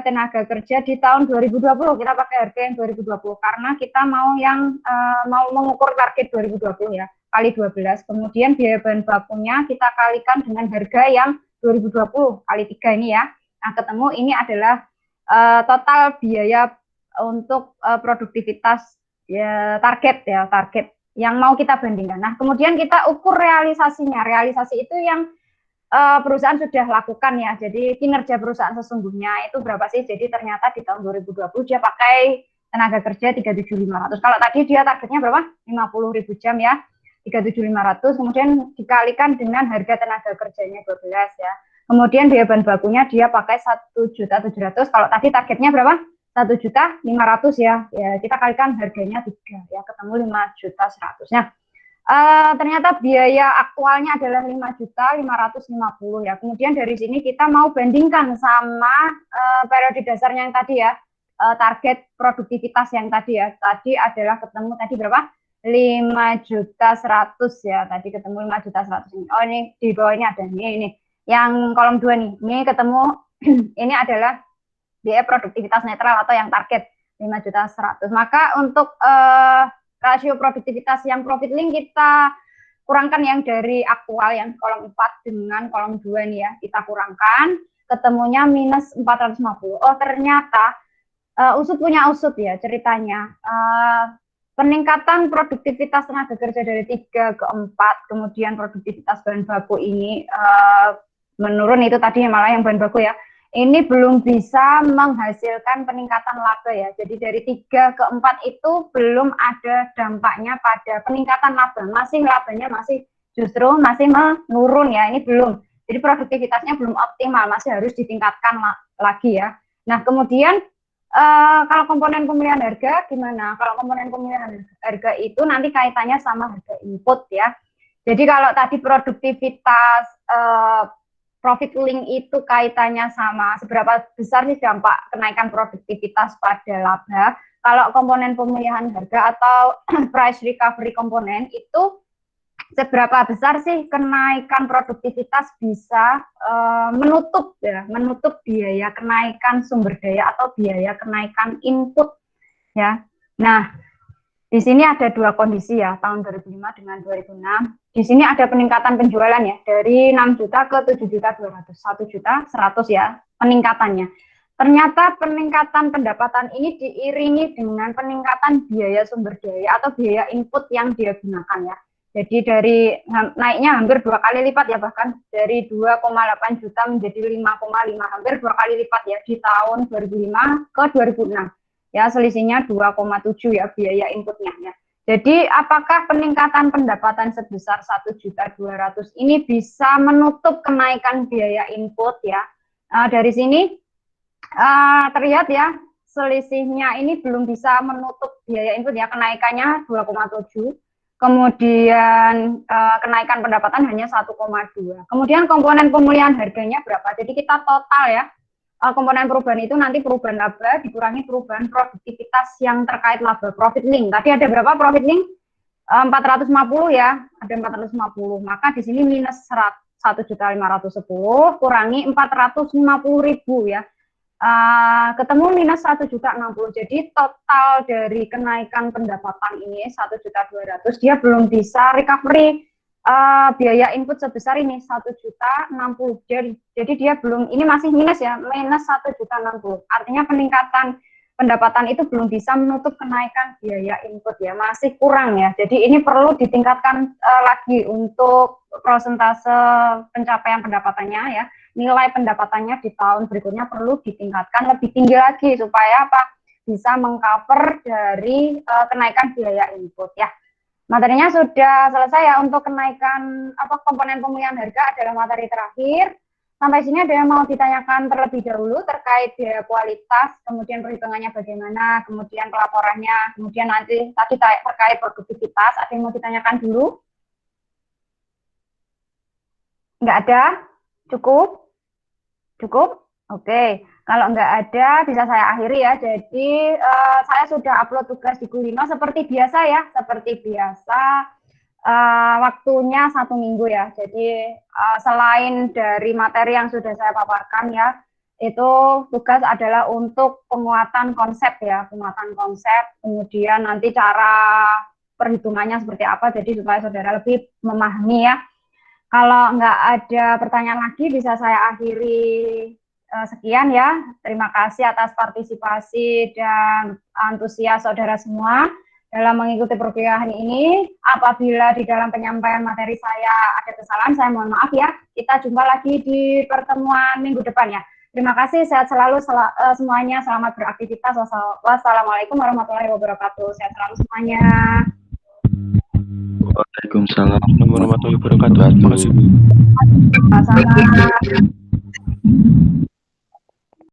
tenaga kerja di tahun 2020. Kita pakai harga yang 2020 karena kita mau mengukur target 2020 ya, kali 12. Kemudian biaya bahan bakunya kita kalikan dengan harga yang 2020 kali 3 ini ya. Nah, ketemu ini adalah total biaya untuk produktivitas ya, target yang mau kita bandingkan. Nah, kemudian kita ukur realisasinya. Realisasi itu yang perusahaan sudah lakukan ya. Jadi kinerja perusahaan sesungguhnya itu berapa sih? Jadi ternyata di tahun 2020 dia pakai tenaga kerja 37.500. Kalau tadi dia targetnya berapa? 50.000 jam ya. 37.500, kemudian dikalikan dengan harga tenaga kerjanya 12 ya. Kemudian biaya bahan bakunya dia pakai 1.700.000. Kalau tadi targetnya berapa? 1.500.000 ya. Ya, kita kalikan harganya 3 ya, ketemu 5.100.000. Nah, ternyata biaya aktualnya adalah 5.550.000 ya. Kemudian dari sini kita mau bandingkan sama periode dasarnya yang tadi ya, target produktivitas yang tadi ya. Tadi adalah ketemu tadi berapa? 5.100.000 ya. Tadi ketemu 5.100.000 ini. Oh, ini di bawahnya ada ini yang kolom 2 nih. Ini ketemu ini adalah biaya produktivitas netral atau yang target 5.100.000. Maka untuk rasio produktivitas yang profit link kita kurangkan yang dari aktual yang kolom 4 dengan kolom 2 nih ya, kita kurangkan, ketemunya minus 450. Oh, ternyata usut punya usut ya ceritanya. Peningkatan produktivitas tenaga kerja dari 3 ke 4, kemudian produktivitas bahan baku ini menurun, itu tadi malah yang bahan baku ya, ini belum bisa menghasilkan peningkatan laba ya. Jadi dari 3 ke 4 itu belum ada dampaknya pada peningkatan laba. Labanya justru masih menurun ya, ini belum. Jadi produktivitasnya belum optimal, masih harus ditingkatkan lagi ya. Nah, kemudian kalau komponen pemilihan harga gimana? Kalau komponen pemilihan harga itu nanti kaitannya sama harga input ya. Jadi kalau tadi produktivitas profit link itu kaitannya sama seberapa besar sih dampak kenaikan produktivitas pada laba. Kalau komponen pemilihan harga atau price recovery komponen itu seberapa besar sih kenaikan produktivitas bisa menutup biaya kenaikan sumber daya atau biaya kenaikan input ya. Nah, di sini ada 2 kondisi ya, tahun 2005 dengan 2006. Di sini ada peningkatan penjualan ya, dari 6 juta ke 7.200.000, 1.100.000 ya peningkatannya. Ternyata peningkatan pendapatan ini diiringi dengan peningkatan biaya sumber daya atau biaya input yang dia gunakan ya. Jadi dari naiknya hampir 2 kali lipat ya, bahkan dari 2,8 juta menjadi 5,5, hampir 2 kali lipat ya di tahun 2005 ke 2006. Ya, selisihnya 2,7 ya biaya inputnya ya. Jadi apakah peningkatan pendapatan sebesar 1.200.000 ini bisa menutup kenaikan biaya input ya? Dari sini terlihat ya, selisihnya ini belum bisa menutup biaya input ya, kenaikannya 2,7. Kemudian kenaikan pendapatan hanya 1,2. Kemudian komponen pemulihan harganya berapa? Jadi kita total ya, komponen perubahan itu nanti perubahan laba dikurangi perubahan produktivitas yang terkait laba, profit link. Tadi ada berapa profit link? 450 ya, ada 450. Maka di sini minus 1.510 kurangi 450.000 ya. Ketemu minus 1.060. Jadi total dari kenaikan pendapatan ini 1.200.000, dia belum bisa recovery biaya input sebesar ini 1.060. Jadi dia belum, ini masih minus ya, minus 1.060. Artinya peningkatan pendapatan itu belum bisa menutup kenaikan biaya input ya, masih kurang ya. Jadi ini perlu ditingkatkan lagi untuk persentase pencapaian pendapatannya ya. Nilai pendapatannya di tahun berikutnya perlu ditingkatkan lebih tinggi lagi supaya apa? Bisa mengcover dari kenaikan biaya input ya. Materinya sudah selesai ya untuk kenaikan komponen pemulihan harga adalah materi terakhir. Sampai sini ada yang mau ditanyakan terlebih dahulu terkait biaya kualitas, kemudian perhitungannya bagaimana, kemudian pelaporannya, kemudian nanti tadi terkait produktivitas, ada yang mau ditanyakan dulu? Nggak ada? Cukup? Cukup? Oke. Kalau nggak ada, bisa saya akhiri ya. Jadi saya sudah upload tugas di Kulino seperti biasa ya, seperti biasa. Waktunya 1 minggu ya. Jadi selain dari materi yang sudah saya paparkan ya, itu tugas adalah untuk penguatan konsep ya, penguatan konsep. Kemudian nanti cara perhitungannya seperti apa, jadi supaya saudara lebih memahami ya. Kalau nggak ada pertanyaan lagi, bisa saya akhiri sekian ya. Terima kasih atas partisipasi dan antusias saudara semua dalam mengikuti perkuliahan ini. Apabila di dalam penyampaian materi saya ada kesalahan, saya mohon maaf ya. Kita jumpa lagi di pertemuan minggu depan ya. Terima kasih, sehat selalu semuanya. Selamat beraktivitas. Wassalamualaikum warahmatullahi wabarakatuh. Sehat selalu semuanya. Waalaikumsalam warahmatullahi wabarakatuh. Terima kasih. Sama-sama.